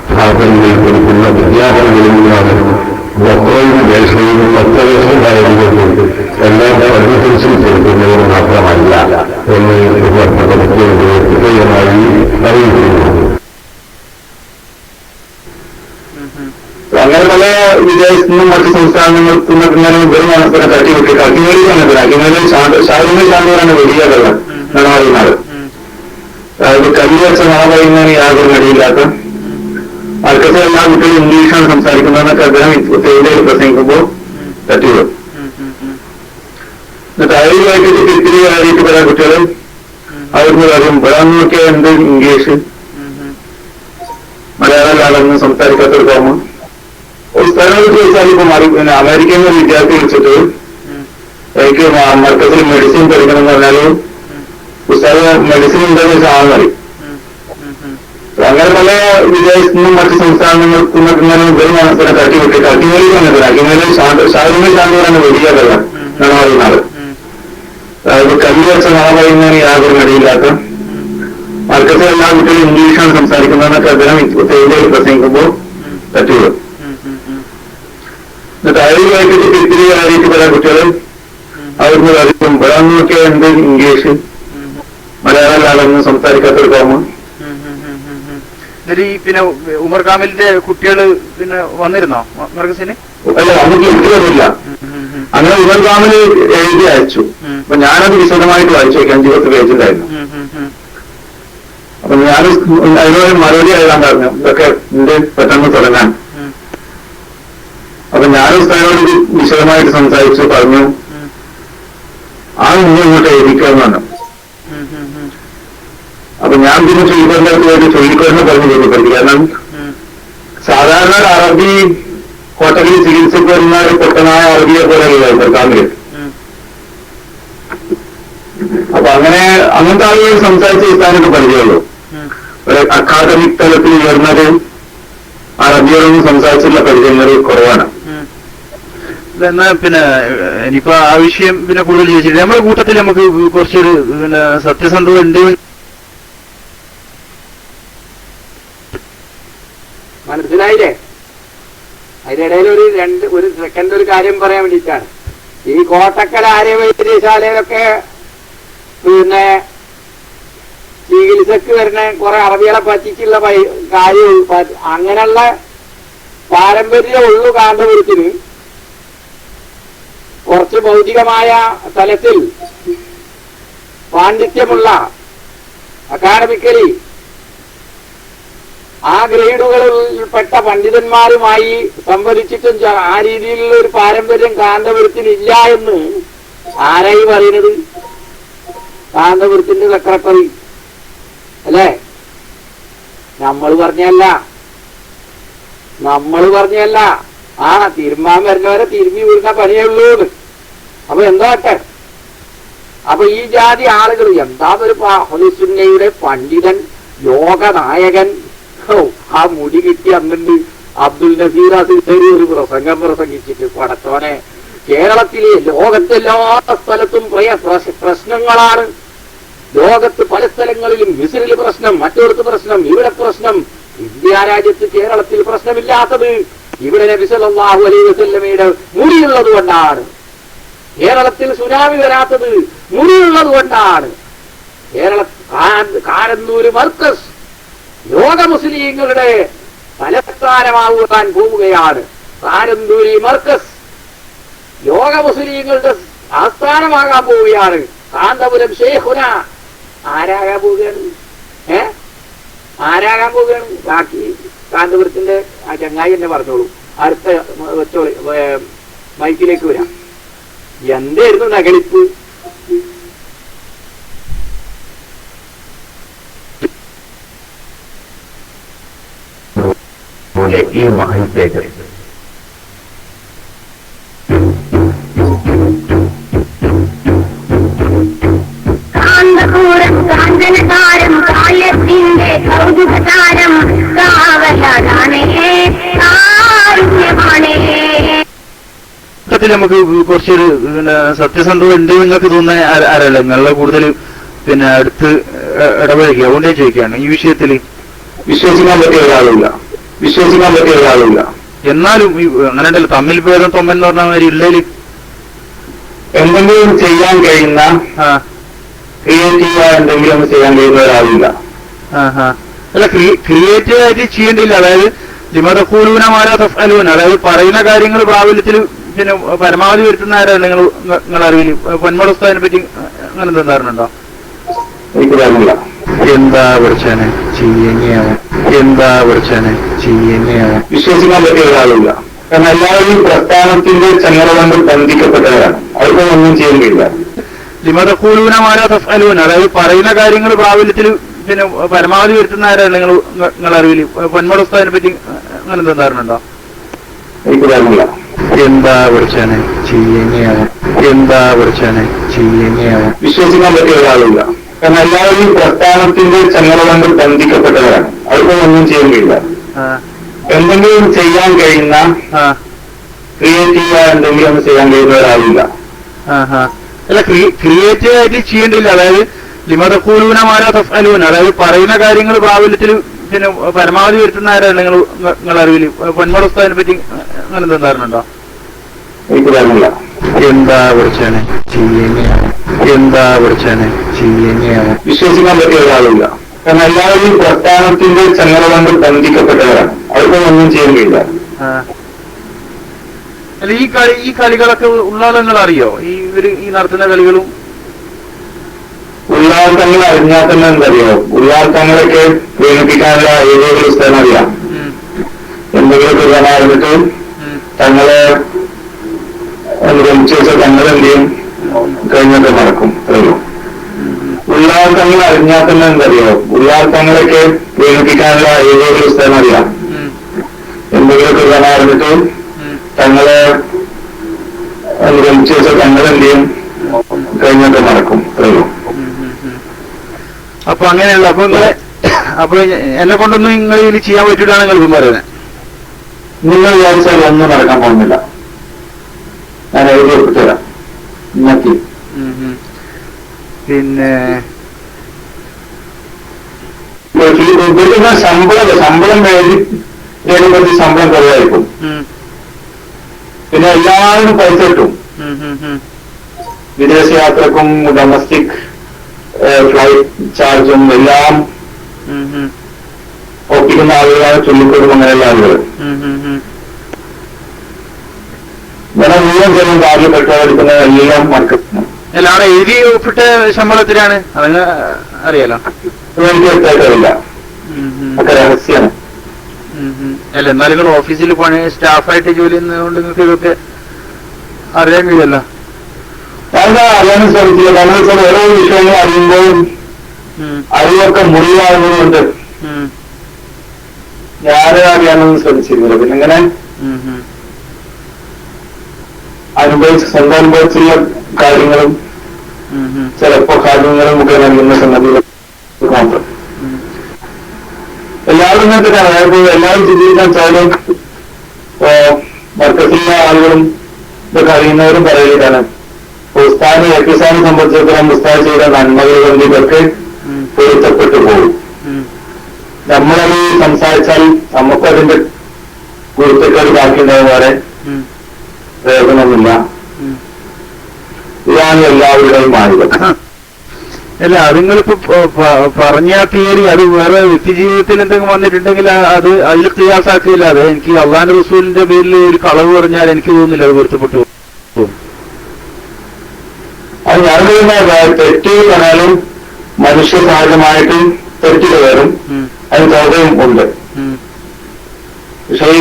സ്ഥാപനങ്ങളിൽ പഠിക്കുന്ന വിദ്യാർത്ഥികളിൽ നിന്നാണ് ഡോക്ടറേയും വേഷവും 10 വയസ്സുണ്ടായതുകൊണ്ട് എല്ലാ സർവീസൻസും കൊടുക്കുന്നവർ മാത്രമല്ല എന്ന് പ്രത്യേകമായി അറിയിക്കുന്നു. അങ്ങനെ പല വിദേശത്തു നിന്നും മറ്റ് സംസ്ഥാനങ്ങളിൽ നിന്നും വെറും മനസ്സിനെ തട്ടിവിട്ട് അക്കിമേലി സമയത്തിന് അക്കിമേലി ശാന്തവരാണ് വലിയ വെള്ളം നടമാറുന്നത്. അതായത് കല്ല് വെച്ച മഴ പറയുന്നതിന് യാതൊരു മടിയില്ലാത്ത അർക്കത്തെ എല്ലാ കുട്ടികളും ഇംഗ്ലീഷാണ് സംസാരിക്കുന്നതെന്നൊക്കെ അദ്ദേഹം ഇന്ത്യയിൽ പ്രസംഗിക്കുമ്പോൾ തട്ടിവിടും. എന്നിട്ട് അയലുമായിട്ട് തിരിത്തിരി കയറിയിട്ട് പല കുട്ടികളും അവർക്ക് പറയും ഇവിടെ എന്ത് ഇംഗ്ലീഷ് മലയാളമല്ലാതെന്ന് സംസാരിക്കാത്തൊരു ഫോമ ഒരു സ്ഥലങ്ങൾ ചോദിച്ചാൽ ഇപ്പൊ പിന്നെ അമേരിക്കയിൽ നിന്ന് വിദ്യാർത്ഥി വിളിച്ചിട്ട് എനിക്ക് മർക്കസിൽ മെഡിസിൻ പഠിക്കണം എന്ന് പറഞ്ഞാല് പുസ്തകം മെഡിസിൻ ഉണ്ടെന്ന് വെച്ചാൽ പറയും. അങ്ങനെ പല വിദേശത്തു നിന്നും മറ്റ് സംസ്ഥാനങ്ങളിൽ നിന്നും വെറും മനസ്സിനെ തട്ടിവിട്ടിട്ട് അക്കിമേലി സമയത്തിന് അക്കിമേലി ശാന്തവരാണ് വലിയ വെള്ളം നടമാറുന്നത്. അതായത് കല്ല് വെച്ച മഴ പറയുന്നതിന് യാതൊരു മടിയില്ലാത്ത മർക്കസിൽ എല്ലാ കുട്ടികളും ഇംഗ്ലീഷാണ് സംസാരിക്കുന്നതെന്നൊക്കെ അദ്ദേഹം ഇന്ത്യയിൽ പ്രസംഗിക്കുമ്പോൾ തട്ടിവിടും. എന്നിട്ട് അയലുമായിട്ട് തിരിത്തിരി കയറിയിട്ട് പല കുട്ടികളും അവർക്ക് പറയും ഇവിടെ എന്ത് ഇംഗ്ലീഷ് മലയാളമല്ലാതെന്ന് സംസാരിക്കാത്തൊരു ഫോമ. പിന്നെ ഉമർ കാമിലിന്റെ കുട്ടികൾ പിന്നെ വന്നിരുന്നോ മർക്കസിന്? അല്ല, നമുക്ക് കിട്ടിയതില്ല. അങ്ങനെ ഉമർ കാമിൽ എഴുതി അയച്ചു. അപ്പൊ ഞാനത് വിശദമായിട്ട് വായിച്ചു നോക്കി. 5-10 പേജിലായിരുന്നു. അപ്പൊ ഞാൻ അതിനോട് മറുപടി എഴുതാൻ പറഞ്ഞു, ഇതൊക്കെ ഉണ്ട് പെട്ടെന്ന് തുടങ്ങാൻ. അപ്പൊ ഞാൻ ഉസ്താദിനോട് വിശദമായിട്ട് സംസാരിച്ചു, പറഞ്ഞു ഇങ്ങോട്ട് എഴുതിക്കാന്ന് പറഞ്ഞു. അപ്പൊ ഞാൻ പിന്നെ ചുരുക്കറിന്റെ അടുത്ത് പോയിട്ട് ചുരുക്കറിനെ പറഞ്ഞു കൊടുക്കരുത്. കാരണം സാധാരണ അറബി ഹോട്ടലിൽ ചികിത്സക്ക് വരുന്ന ഒരു പൊട്ടനായ അറബിയെ പോലെയല്ല ഇവർക്കാമില്. അപ്പൊ അങ്ങനത്തെ ആളുകൾ സംസാരിച്ച് ഉസ്താദിനൊക്കെ പരിചയമുള്ളൂ. ഒരു അക്കാദമിക് തലത്തിൽ ഉയർന്നത് അറബിയോടൊന്നും സംസാരിച്ചുള്ള പരിചയങ്ങൾ കുറവാണ്. എന്നാ പിന്നെ ഇനിയിപ്പോ ആ വിഷയം പിന്നെ കൂടുതൽ ചോദിച്ചിട്ട് നമ്മുടെ കൂട്ടത്തിൽ നമുക്ക് കുറച്ചൊരു പിന്നെ സത്യസന്ധത ഉണ്ട്. മനസ്സിലായില്ലേ? അതിനിടയിൽ ഒരു സെക്കൻഡ് ഒരു കാര്യം പറയാൻ വേണ്ടിയിട്ടാണ്. ഈ കോട്ടക്കൽ ആര്യവൈദ്യശാലയിലൊക്കെ പിന്നെ ചികിത്സക്ക് വരുന്ന കുറെ അറബികളെ പറ്റിച്ചുള്ള കാര്യം അങ്ങനെയുള്ള പാരമ്പര്യം ഉള്ളു കാന്തപുരത്തിന്. കുറച്ച് ഭൗതികമായ തലത്തിൽ പാണ്ഡിത്യമുള്ള അക്കാഡമിക്കലി ആ ഗ്രേഡുകളിൽപ്പെട്ട പണ്ഡിതന്മാരുമായി സംവദിച്ചിട്ടും ആ രീതിയിലുള്ള ഒരു പാരമ്പര്യം കാന്തപുരത്തിനില്ല എന്ന് ആരായി പറയുന്നത്? കാന്തപുരത്തിന്റെ സെക്രട്ടറി അല്ലേ? നമ്മൾ പറഞ്ഞല്ല തിരുമ്പാൻ വരുന്നവരെ തിരുമ്പി വീഴുന്ന പണിയേ ഉള്ളൂ. അപ്പൊ എന്താട്ടെ, അപ്പൊ ഈ ജാതി ആളുകൾ എന്താതൊരു അഹ്ലുസുന്നയുടെ പണ്ഡിതൻ, ലോകനായകൻ, ആ മുടി കിട്ടി അന്നുണ്ട് അബ്ദുൽ നസീർ അസിസരി ഒരു പ്രസംഗം പ്രസംഗിച്ചിട്ട്, പടത്തോനെ കേരളത്തിലെ ലോകത്തെല്ലാ സ്ഥലത്തും പ്രശ്നങ്ങളാണ്. ലോകത്ത് പല സ്ഥലങ്ങളിലും മിസ്രിൽ പ്രശ്നം, മറ്റൊരുത്ത് പ്രശ്നം, ഇവിടെ പ്രശ്നം. ഇന്ത്യ രാജ്യത്ത് കേരളത്തിൽ പ്രശ്നമില്ലാത്തത് ഇവിടെ നബി സല്ലല്ലാഹു അലൈഹി വസല്ലമയുടെ മുടിയുള്ളത് കൊണ്ടാണ്. കേരളത്തിൽ സുനാമി വരാത്തത് മുടിയുള്ളത് കൊണ്ടാണ്. കാരന്നൂര് മർക്കസ് ലോക മുസ്ലിങ്ങളുടെ തലസ്ഥാനമാകുവാൻ പോവുകയാണ്. കാരന്തൂരി മർക്കസ് ലോക മുസ്ലിങ്ങളുടെ ആസ്ഥാനമാകാൻ പോവുകയാണ്. കാന്തപുരം ഷേഖുന ആരാകാൻ പോവുകയാണ്? ആരാകാൻ പോവുകയാണ്? ബാക്കി കാന്തപുരത്തിന്റെ ആ ചങ്ങായി എന്നെ പറഞ്ഞോളൂ. അടുത്ത വെച്ചോളി, മൈക്കിലേക്ക് വരാം. എന്തായിരുന്നു നകളിപ്പ്? ഈ മഹത്തേക്ക് കാന്തപുരം കാഞ്ചനകാരം കായത്തിന്റെ കൗതുകതാരം കാവലാണേ കാരുണ്യമാണേ. നമുക്ക് കുറച്ചൊരു സത്യസന്ധത ഉണ്ട് നിങ്ങൾക്ക് തോന്നുന്ന ആരല്ല നിങ്ങളെ കൂടുതൽ അടുത്ത് ഇടപഴകി, അതുകൊണ്ടേ ചോദിക്കുകയാണ് ഈ വിഷയത്തിൽ. വിശ്വസിക്കാൻ പറ്റിയ ഒരാളില്ല. എന്നാലും അങ്ങനെ ഉണ്ടല്ലോ തമ്മിൽ ഭേദം തൊമ്മൻ പറഞ്ഞ മാതിരി ഇല്ലേല് എന്തെങ്കിലും ചെയ്യാൻ കഴിയുന്ന ക്രിയേറ്റീവ് എന്തെങ്കിലും ചെയ്യാൻ കഴിയുന്ന ഒരാളില്ല. അല്ല ക്രിയേറ്റീവ് ആയിട്ട് ചെയ്യേണ്ടിയില്ല. അതായത് ലിമതഖൂലൂന മാ ലാ തഫ്അലൂന, അതായത് പറയുന്ന കാര്യങ്ങൾ പ്രാബല്യത്തിൽ പരമാവധി വരുത്തുന്ന ആരാണ് നിങ്ങൾ അറിവിൽ? പൊന്മള ഉസ്താദിനെ പറ്റി അങ്ങനെ എന്താ ധാരണ? എനിക്ക് തോന്നുന്നില്ല. എന്താ പഠിച്ചാനെ ചെയ്യുകയാണ്, എന്താ പഠിച്ചാനെ ചെയ്യുകയാണ്. വിശ്വസിക്കാൻ പറ്റിയ ഒരാളില്ല. കാരണം എല്ലാവരും പ്രസ്ഥാനത്തിന്റെ ചങ്ങല കൊണ്ട് ബന്ധിക്കപ്പെട്ടവരാണ്. അവർക്കൊന്നും ഒന്നും ചെയ്യാൻ കഴിയില്ല. ലിമതഖൂലൂന മാ ലാ തഫ്അലൂന, അതായത് പറയുന്ന കാര്യങ്ങൾ പ്രാബല്യത്തിൽ പരമാവധി വരുത്തുന്ന ആരാണ് നിങ്ങൾ അറിവിൽ? പൊന്മള ഉസ്താദിനെ പറ്റി അങ്ങനെ എന്താ ധാരണ? എനിക്ക് തോന്നുന്നില്ല. എന്താ പഠിച്ചാനെ ചെയ്യുകയാണ്, എന്താ പഠിച്ചാനെ ചെയ്യുകയാണ്. വിശ്വസിക്കാൻ പറ്റിയ ഒരാളില്ല. കാരണം എല്ലാവരും പ്രസ്ഥാനത്തിന്റെ ചങ്ങല കൊണ്ട് ബന്ധിക്കപ്പെട്ടവരാണ്. അവർക്കൊന്നും ഒന്നും ചെയ്യാൻ കഴിയില്ല. എന്തെങ്കിലും ചെയ്യാൻ കഴിയുന്ന ക്രിയേറ്റീവ് എന്തെങ്കിലും ചെയ്യാൻ കഴിയുന്ന ഒരാളില്ല. അല്ല ക്രിയേറ്റീവ് ആയിട്ട് ചെയ്യേണ്ടില്ല. അതായത് ലിമതഖൂലൂന മാ ലാ തഫ്അലൂന, അതായത് പറയുന്ന കാര്യങ്ങൾ പ്രാബല്യത്തിൽ പരമാവധി വരുത്തുന്ന ആരാണ് നിങ്ങൾ അറിവിൽ? പൊന്മള ഉസ്താദിനെ പറ്റി അങ്ങനെ എന്താ ധാരണ? എനിക്ക് തോന്നുന്നില്ല. എന്താ പഠിച്ചാനെ ചെയ്യുകയാണ്, എന്താ പഠിച്ചാനെ ചെയ്യുകയാണ്. വിശ്വസിക്കാൻ പറ്റിയ ഒരാളില്ല. കാരണം എല്ലാവരും പ്രസ്ഥാനത്തിന്റെ ചങ്ങല കൊണ്ട് ബന്ധിക്കപ്പെട്ടവരാണ്. അവർക്കൊന്നും ഒന്നും ചെയ്യാൻ കഴിയില്ല. അല്ല ഈ കളികളൊക്കെ ഉള്ളാളങ്ങൾ അറിയോ? ഈ നടത്തുന്ന കളികളും ഉള്ളാർത്തങ്ങൾ അറിഞ്ഞാൽ തന്നെ എന്തറിയോ? ഉള്ളാർത്തങ്ങളൊക്കെ പ്രേരിപ്പിക്കാനുള്ള ഏതൊരു പുസ്തകം അറിയാം. എന്തെങ്കിലുമൊക്കെ കാണാറിട്ട് തങ്ങളെ അനുഗമിച്ചു വെച്ചാൽ തങ്ങളെന്ത് ചെയ്യും? കഴിഞ്ഞൊക്കെ നടക്കും. അത്രയോ ഉള്ളാർത്തങ്ങൾ അറിഞ്ഞാൽ തന്നെ എന്തറിയോ? ഉള്ളാർത്തങ്ങളൊക്കെ പ്രേരിപ്പിക്കാനുള്ള ഏതൊരു പുസ്തകം അറിയാം. എന്തെങ്കിലുമൊക്കെ കാണാറിട്ട് തങ്ങളെ അനുഗമിച്ചു വെച്ചാൽ തങ്ങളെന്ത് ചെയ്യും? കഴിഞ്ഞൊക്കെ നടക്കും. അത്രയോ അപ്പൊ അങ്ങനെയുള്ള അപ്പൊ എന്നെ കൊണ്ടൊന്നും നിങ്ങൾ ഇതിൽ ചെയ്യാൻ പറ്റിയിട്ടാണ് നിങ്ങൾ പറയുന്നത്. നിങ്ങൾ വിചാരിച്ചാൽ ഒന്നും നടക്കാൻ പോകുന്നില്ല. ഞാൻ എഴുതി ഒപ്പിട്ടുതരാം. ഇന്നത്തെ പിന്നെ ശമ്പളം വരുമ്പോഴത്തെ ശമ്പളം കുറവായിരിക്കും. പിന്നെ എല്ലാവരും പൈസ കിട്ടും. വിദേശയാത്രക്കും ഡൊമസ്റ്റിക് ഫ്ലൈറ്റ് ചാർജും എല്ലാം ഒപ്പിക്കുന്ന ആളുകളാണ് ചൊല്ലിക്കൊടുക്കും. അങ്ങനെയുള്ള ആളുകൾ ഇങ്ങനെ മുഴുവൻ ചെറിയ കാറിൽ പെട്രോൾ എടുക്കുന്ന എല്ലാം മറക്കുന്നു. എല്ലാവരും എഴുതി ഒപ്പിട്ട ശമ്പളത്തിലാണ് അതങ്ങ് അറിയാലോ. എനിക്ക് വ്യക്തമായിട്ടറിയില്ല. ഒക്കെ രഹസ്യമാണ്. അല്ല എന്നാലും നിങ്ങൾ ഓഫീസിൽ പണി സ്റ്റാഫായിട്ട് ജോലി ചെയ്യുന്നതുകൊണ്ട് നിങ്ങൾക്ക് ഇതൊക്കെ അറിയാൻ കഴിയുമല്ലോ. ഞാനെന്താ അറിയാനും ശ്രമിച്ചില്ല. കാരണം വെച്ചാൽ ഓരോ വിഷയങ്ങൾ അറിയുമ്പോൾ അറിവൊക്കെ മുറിവാകുന്നതുകൊണ്ട് ഞാൻ അറിയാനൊന്നും ശ്രമിച്ചിരുന്നില്ല. പിന്നെ ഇങ്ങനെ സ്വന്തം അനുഭവിച്ചുള്ള കാര്യങ്ങളും ചിലപ്പോ കാര്യങ്ങളും ഒക്കെ നൽകുന്ന സംഗതികൾ മാത്രം. എല്ലാവരും ഇങ്ങനത്തെ അതായത് എല്ലാവരും ചിന്തിക്കാൻ വെച്ചാലും മർക്കസിലെ ആളുകളും ഇതൊക്കെ അറിയുന്നവരും പറയുകയാണ്. ഉസ്താദിനെ യക്കിസാനെ സംബന്ധിച്ചിടത്തോളം ഉസ്താദ് ചെയ്ത നന്മകൾ കൊണ്ട് ഇതൊക്കെ പൊരുത്തപ്പെട്ടു പോകും. നമ്മളത് സംസാരിച്ചാൽ നമുക്കതിന്റെ കുരുത്തക്കേട് ബാക്കിയുണ്ടാവും വേറെ പ്രയോജനമില്ല. ഇതാണ് എല്ലാവരുടെയും മാർഗം. അല്ല അത് നിങ്ങളിപ്പോ പറഞ്ഞ തിയറി അത് വേറെ വ്യക്തി ജീവിതത്തിൽ എന്തെങ്കിലും വന്നിട്ടുണ്ടെങ്കിൽ അത് അതിൽ ക്രിയാസാക്കില്ല. അത് എനിക്ക് അള്ളാന്റെ റസൂലിന്റെ പേരിൽ ഒരു കളവ് പറഞ്ഞാൽ എനിക്ക് തോന്നുന്നില്ല അത് പൊരുത്തപ്പെട്ടു പോകും. അത് ഞാൻ തെറ്റ് പറഞ്ഞാലും മനുഷ്യ സഹജമായിട്ട് തെറ്റ് കയറും, അതിന് തോതയും ഉണ്ട്. പക്ഷെ ഈ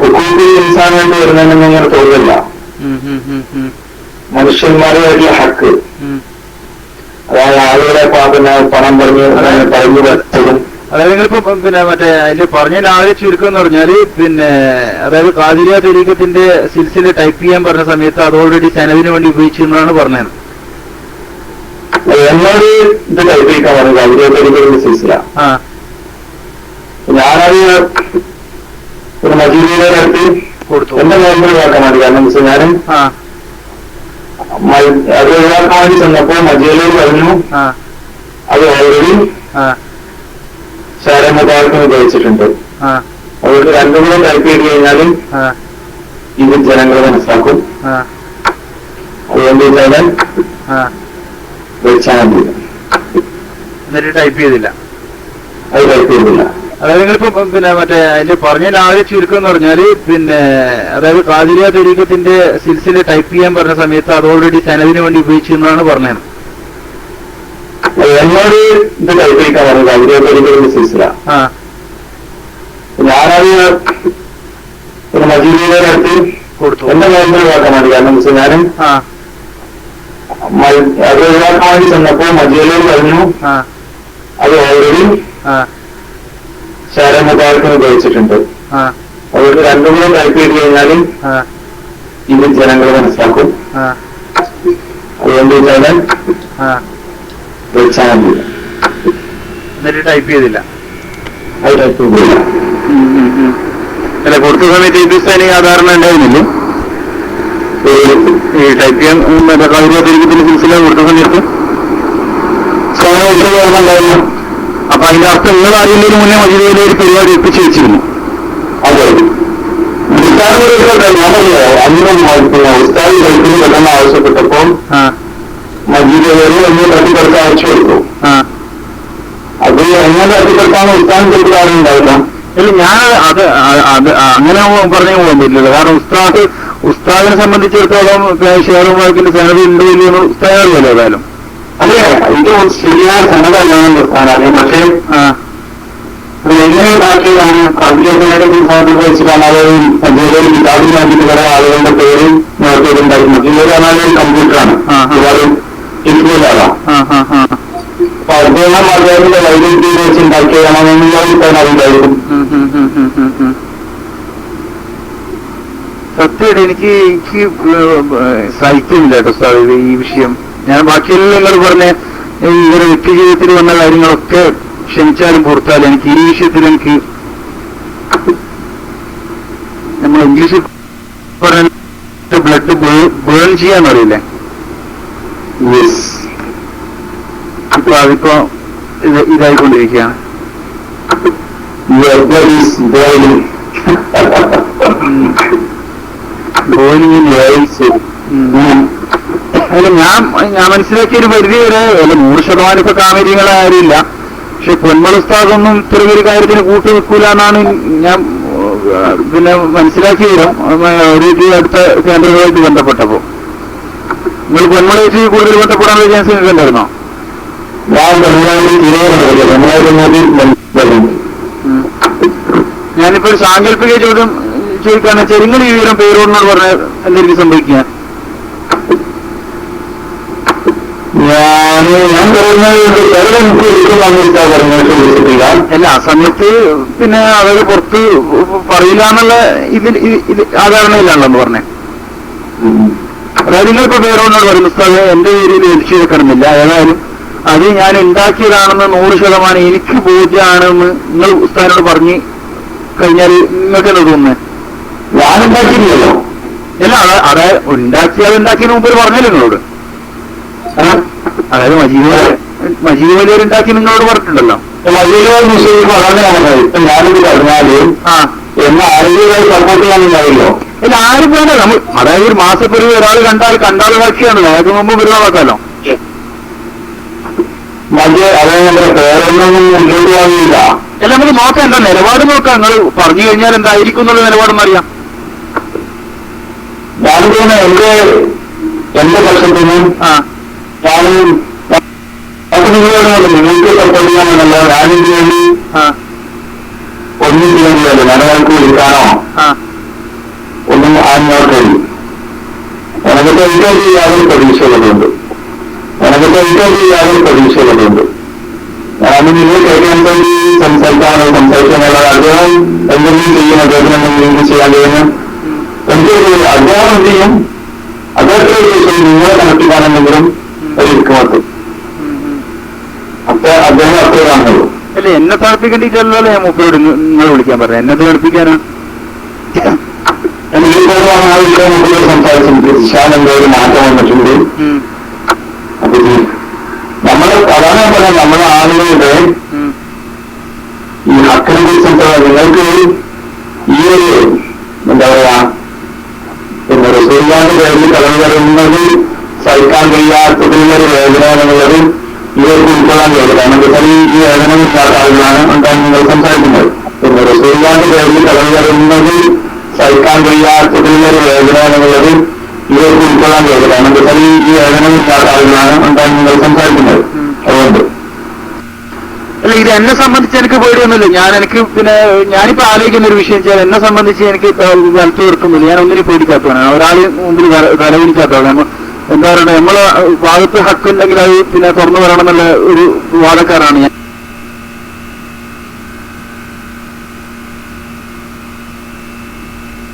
ഹുക്കൂമിൽ ഇൻസാനായിട്ട് വരുന്നതിനൊന്നും ഇങ്ങനെ തോന്നില്ല. മനുഷ്യന്മാരുമായിട്ടുള്ള ഹക്ക്, അതായത് ആളുകളെ പിന്നെ പണം പറഞ്ഞു വെച്ചതും. അതായത് നിങ്ങളിപ്പോ പിന്നെ മറ്റേ അതിൽ പറഞ്ഞ ആകെ ചുരുക്കം എന്ന് പറഞ്ഞാല് പിന്നെ അതായത് ഖാദിരിയ തരീഖത്തിന്റെ സിൽസില ടൈപ്പ് ചെയ്യാൻ പറഞ്ഞ സമയത്ത് അത് ഓൾറെഡി സനദിന് വേണ്ടി ഉപയോഗിച്ചിരുന്നതാണ് പറഞ്ഞത്. എന്നോട് ഇത് ടൈപ്പ് ചെയ്യിക്കാൻ പറഞ്ഞു ഖാദിരിയ തരീഖത്തിന്റെ സിൽസില. ഞാനത് ഒരു മജീദിയുടെ അടുത്ത് എന്റെ മേൽമൊഴി ആക്കാൻ വേണ്ടി, കാരണം വെച്ചാൽ ഞാനും അത് ഒഴിവാക്കാൻ വേണ്ടി ചെന്നപ്പോൾ മജീദിയോട് പറഞ്ഞു അത് ഓൾറെഡി ശാരമുദാഹരണം ഉപയോഗിച്ചിട്ടുണ്ട്. അതുകൊണ്ട് രണ്ടും കൂടെ ടൈപ്പ് ചെയ്ത് കഴിഞ്ഞാലും ഇത് ജനങ്ങൾ മനസ്സിലാക്കും. അതുകൊണ്ട് ഞാൻ വെച്ചാൽ മതി. എന്നിട്ട് ടൈപ്പ് ചെയ്തില്ല, അത് ടൈപ്പ് ചെയ്തില്ല. അതായത് നിങ്ങളിപ്പോ പിന്നെ മറ്റേ അതിൽ പറഞ്ഞ ആകെ ചുരുക്കം എന്ന് പറഞ്ഞാല് പിന്നെ അതായത് ഖാദിരിയ തരീഖത്തിന്റെ സിൽസില ടൈപ്പ് ചെയ്യാൻ പറഞ്ഞ സമയത്ത് അത് ഓൾറെഡി സനദിന് വേണ്ടി ഉപയോഗിച്ചിരുന്നതാണ് പറഞ്ഞത്. എന്നോട് ഇത് ടൈപ്പ് ചെയ്യിക്കാൻ പറഞ്ഞു ഖാദിരിയ തരീഖത്തിന്റെ സിൽസില. ഞാനത് ഒരു മജീദിയുടെ അടുത്ത് എന്റെ മേൽമൊഴി ആക്കാൻ വേണ്ടി, കാരണം വെച്ചാൽ ഞാനും അത് ഒഴിവാക്കാൻ വേണ്ടി ചെന്നപ്പോൾ മജീദിയോട് പറഞ്ഞു അത് ഓൾറെഡി ശാരമുദാഹരണം ഉപയോഗിച്ചിട്ടുണ്ട്. അതുകൊണ്ട് രണ്ടും കൂടെ ടൈപ്പ് ചെയ്ത് കഴിഞ്ഞാലും ഇത് ജനങ്ങൾ മനസ്സിലാക്കും. അതുകൊണ്ട് ഞാൻ വെച്ചാൽ മതി. എന്നിട്ട് ടൈപ്പ് ചെയ്തില്ല, അത് ടൈപ്പ് ചെയ്തില്ല. അല്ല കൊടുത്ത സമയത്ത് ഇത് ധാരണ ഉണ്ടായിരുന്നില്ലേ ഈ ടൈപ്പ് ചെയ്യാൻ ഖാദിരിയ തരീഖത്തിന്റെ സിൽസില കൊടുത്ത സമയത്ത്? ഉണ്ടായിരുന്നു. അപ്പൊ അതിന്റെ അർത്ഥം നിങ്ങൾ അറിയുന്നതിന് മുന്നേ മജീദിലെ ഒരു പരിപാടി ഒപ്പിച്ചു വെച്ചിരുന്നു. അതെ, ഉസ്താദ് കഴിക്കുന്ന പെട്ടെന്ന് ആവശ്യപ്പെട്ടപ്പോൾ മജീദികൾ എന്നെ തട്ടിപ്പടുക്കാൻ അയച്ചു കൊടുത്തു. അത് എങ്ങനെ തട്ടിപ്പടുത്താന്ന് ഉസ്താദ് കൊടുക്കാറുണ്ടാവില്ല. ഇല്ല, ഞാൻ അത് അങ്ങനെ പറഞ്ഞു പോകാൻ പറ്റില്ലല്ലോ. കാരണം ഉസ്താദിനെ സംബന്ധിച്ചിടത്തോളം ഷെയറും വാക്കിന്റെ സനത് ഉണ്ടോ ഇല്ലയോ ഉസ്താദ് അറിയാലോ. ഏതായാലും അതെ, ഇത് ശരിയായ സനതല്ലാന്ന് നിർത്താനറിയാം. പക്ഷേ എങ്ങനെ ഉണ്ടാക്കിയതാണ് അതിലേക്ക് വെച്ചിട്ടാണ് അത് മജീദിൽ കിതാബിൽ വേണ്ടിയിട്ട് കുറെ ആളുകളുടെ പേര് നോക്കിയിട്ടുണ്ടായി. മജീദിൽ പറഞ്ഞാൽ കമ്പ്യൂട്ടറാണ്, ഒരുപാട് ഇൻഫ്ലുവൻസാകാം. അപ്പൊ അദ്ദേഹം അദ്ദേഹത്തിന്റെ വൈദ്യുതി വെച്ച് ഉണ്ടാക്കിയതാണെന്നുള്ള അറിയില്ലായിരിക്കും. സത്യമായിട്ട് എനിക്ക് സഹിക്കുന്നില്ല കേട്ടോ സാർ ഈ വിഷയം. ഞാൻ ബാക്കിയെല്ലാം നിങ്ങൾ പറഞ്ഞ ഇവരുടെ വ്യക്തി ജീവിതത്തിൽ വന്ന കാര്യങ്ങളൊക്കെ ക്ഷമിച്ചാലും പുറത്താലും എനിക്ക് ഈ വിഷയത്തിൽ എനിക്ക് നമ്മൾ ഇംഗ്ലീഷിൽ പറഞ്ഞ ബ്ലഡ് ബേൺ ചെയ്യാന്ന് അറിയില്ലേ, അപ്പൊ അതിപ്പോ ഇതായിക്കൊണ്ടിരിക്കുകയാണ്. അല്ല ഞാൻ മനസ്സിലാക്കിയ ഒരു പരിധി വരെ അല്ല 100% ഇപ്പൊ കാമര്യങ്ങളെ ആരുമില്ല. പക്ഷെ പൊന്മൾ ഉസ്താദൊന്നും ഇത്ര ഒരു കാര്യത്തിന് കൂട്ടു നിൽക്കൂല എന്നാണ് ഞാൻ പിന്നെ മനസ്സിലാക്കി വരും ഒരു അടുത്ത കേന്ദ്രങ്ങളുമായിട്ട് ബന്ധപ്പെട്ടപ്പോ. നിങ്ങൾ പൊന്മള വെച്ച് കൂടുതൽ ബന്ധപ്പെടാനുള്ള ചാൻസ് നിങ്ങൾക്ക് ഉണ്ടായിരുന്നോ? ഞാനിപ്പോ ഒരു സാങ്കല്പിക ചോദ്യം ചോദിക്കാന്ന് വെച്ചാൽ നിങ്ങൾ ഈ വിവരം പേരോടിനോട് പറഞ്ഞ എന്തായിരിക്കും സംഭവിക്കുക? അല്ല ആ സമയത്ത് പിന്നെ അതായത് പുറത്ത് പറയില്ല എന്നുള്ള ഇത് ആധാരണയിലാണല്ലോ പറഞ്ഞേ. അതായത് നിങ്ങളിപ്പോ പേരോടിനോട് പറയുന്നു ഉസ്താദ് എന്റെ ഏരിയയിൽ എലിച്ചു വെക്കണമെന്നില്ല, ഏതായാലും അത് ഞാൻ ഉണ്ടാക്കിയതാണെന്ന് 100% എനിക്ക് ബോധ്യമാണെന്ന് നിങ്ങൾ ഉസ്താദിനോട് പറഞ്ഞ് കഴിഞ്ഞാൽ നിങ്ങൾക്ക് എന്താ തോന്നുന്നത്? ഞാനുണ്ടാക്കിയില്ലല്ലോ. അല്ല അതായത് ഉണ്ടാക്കിയതിന് മുമ്പ് പറഞ്ഞല്ലോ നിങ്ങളോട്. അതായത് മജീദ് വലിയവരുണ്ടാക്കി നിങ്ങളോട് പറഞ്ഞിട്ടുണ്ടല്ലോ. മജീദ് മുസ്ലിം പറഞ്ഞാൽ ഞാനിത് പറഞ്ഞാല് എന്ന് ആരെങ്കിലും സപ്പോർട്ട് ചെയ്യാനുണ്ടാവില്ലോ. ഇല്ല, ആരും വേണ്ട. നമ്മൾ അതായത് ഒരു മാസപ്പിരിവ് ഒരാൾ കണ്ടാൽ ബാക്കിയാണ്, അയാൾക്ക് മുമ്പ് പെരുമാറാക്കാലോ. മറ്റേ അതായത് നമ്മുടെ പേരൊന്നും മുന്നോട്ട് പോകില്ല. അല്ല, നമുക്ക് നോക്കാം, എന്താ നിലപാട് നോക്കാം. നിങ്ങൾ പറഞ്ഞു കഴിഞ്ഞാൽ എന്തായിരിക്കും എന്നുള്ള നിലപാടെന്നറിയാം. ഞാനിങ്ങനെ എന്റെ പക്ഷത്തുനിന്നും ഞാനും നിങ്ങളോട് നിങ്ങൾക്ക് സപ്പോർട്ട് ചെയ്യാമെന്നല്ല, ഞാനിതിനു വേണ്ടി ഒന്നും ചെയ്യുന്നില്ലല്ലോ. ഞാനവർക്ക് വിളിക്കാനോ ഒന്നും ആഞ്ഞോട്ട് കഴിയും. എനിക്കിപ്പോ എനിക്ക് യാതൊരു പ്രതീക്ഷകളുണ്ട്. ഞാനത് നിങ്ങൾ കേൾക്കാൻ വേണ്ടി സംസാരിക്കാനുള്ള അദ്ദേഹം എന്തെങ്കിലും ചെയ്യും, അദ്ദേഹത്തിന് എന്തെങ്കിലും ചെയ്യാൻ കഴിയുന്ന എനിക്കൊരു അദ്ദേഹം എന്ത് ചെയ്യും, അദ്ദേഹത്തിന്റെ ഉദ്ദേശം നിങ്ങളെ കണക്റ്റിക്കാനെന്തെങ്കിലും ഒരു ഇരിക്കുമത്തും. അപ്പൊ അദ്ദേഹം അത്രേ കാണുള്ളൂ. അല്ലേ, എന്നെ തളപ്പിക്കേണ്ടിട്ടല്ലോ ഞാൻ മൂപ്പരോട് നിങ്ങൾ വിളിക്കാൻ പറയാം. എന്നെ തളപ്പിക്കാനാ എനിക്ക് സംസാരിച്ചു ശാലെന്തോ ഒരു മാറ്റം വന്നിട്ടുണ്ട്. അപ്പൊ നമ്മള് അതാണ് ഞാൻ പറയാം, നമ്മുടെ ആളുകളുടെ ഈ ഹക്കിനെ കുറിച്ച് നിങ്ങൾക്ക് ഈ ഒരു എന്താ പറയാ റസൂലിന്റെ പേരിൽ കടന്നു വരുന്നത് സഹിക്കാൻ കഴിയാത്തതിനൊരു വേദന എന്നുള്ളത് ഇവർക്ക് ഉൾക്കൊള്ളാൻ കഴിയില്ല. കാരണം വെച്ചാൽ ഈ വേദന ഇല്ലാത്ത ആളുകളാണ് ഉണ്ടാകും നിങ്ങൾ സംസാരിക്കുന്നത്. പിന്നെ റസൂലിന്റെ പേരിൽ കടന്നു വരുന്നത് സഹിക്കാൻ കഴിയാത്തതിനൊരു വേദന എന്നുള്ളത് ഇവർക്ക് ഉൾക്കൊള്ളാൻ കഴിയില്ല. കാരണം വെച്ചാൽ ഈ വേദന ഇല്ലാത്ത ആളുകളാണ് ഉണ്ടാകും നിങ്ങൾ സംസാരിക്കുന്നത്. അതുകൊണ്ട് അല്ല, ഇത് എന്നെ സംബന്ധിച്ച് എനിക്ക് പേടിയൊന്നുമില്ല. ഞാനിപ്പോ ആലോചിക്കുന്ന ഒരു വിഷയം വെച്ചാൽ എന്നെ സംബന്ധിച്ച് എനിക്ക് വലത്തു തീർക്കുന്നില്ല. ഞാൻ ഒന്നിനും പേടിക്കാത്തവനാണ്, ഒരാളെ മുമ്പിൽ തലവനിക്കാത്തവരാണ്. എന്താ പറയുക, നമ്മളെ ഭാഗത്ത് ഹക്കുണ്ടെങ്കിൽ അത് തുറന്നു വരണം എന്നുള്ള ഒരു വാദക്കാരാണ് ഞാൻ.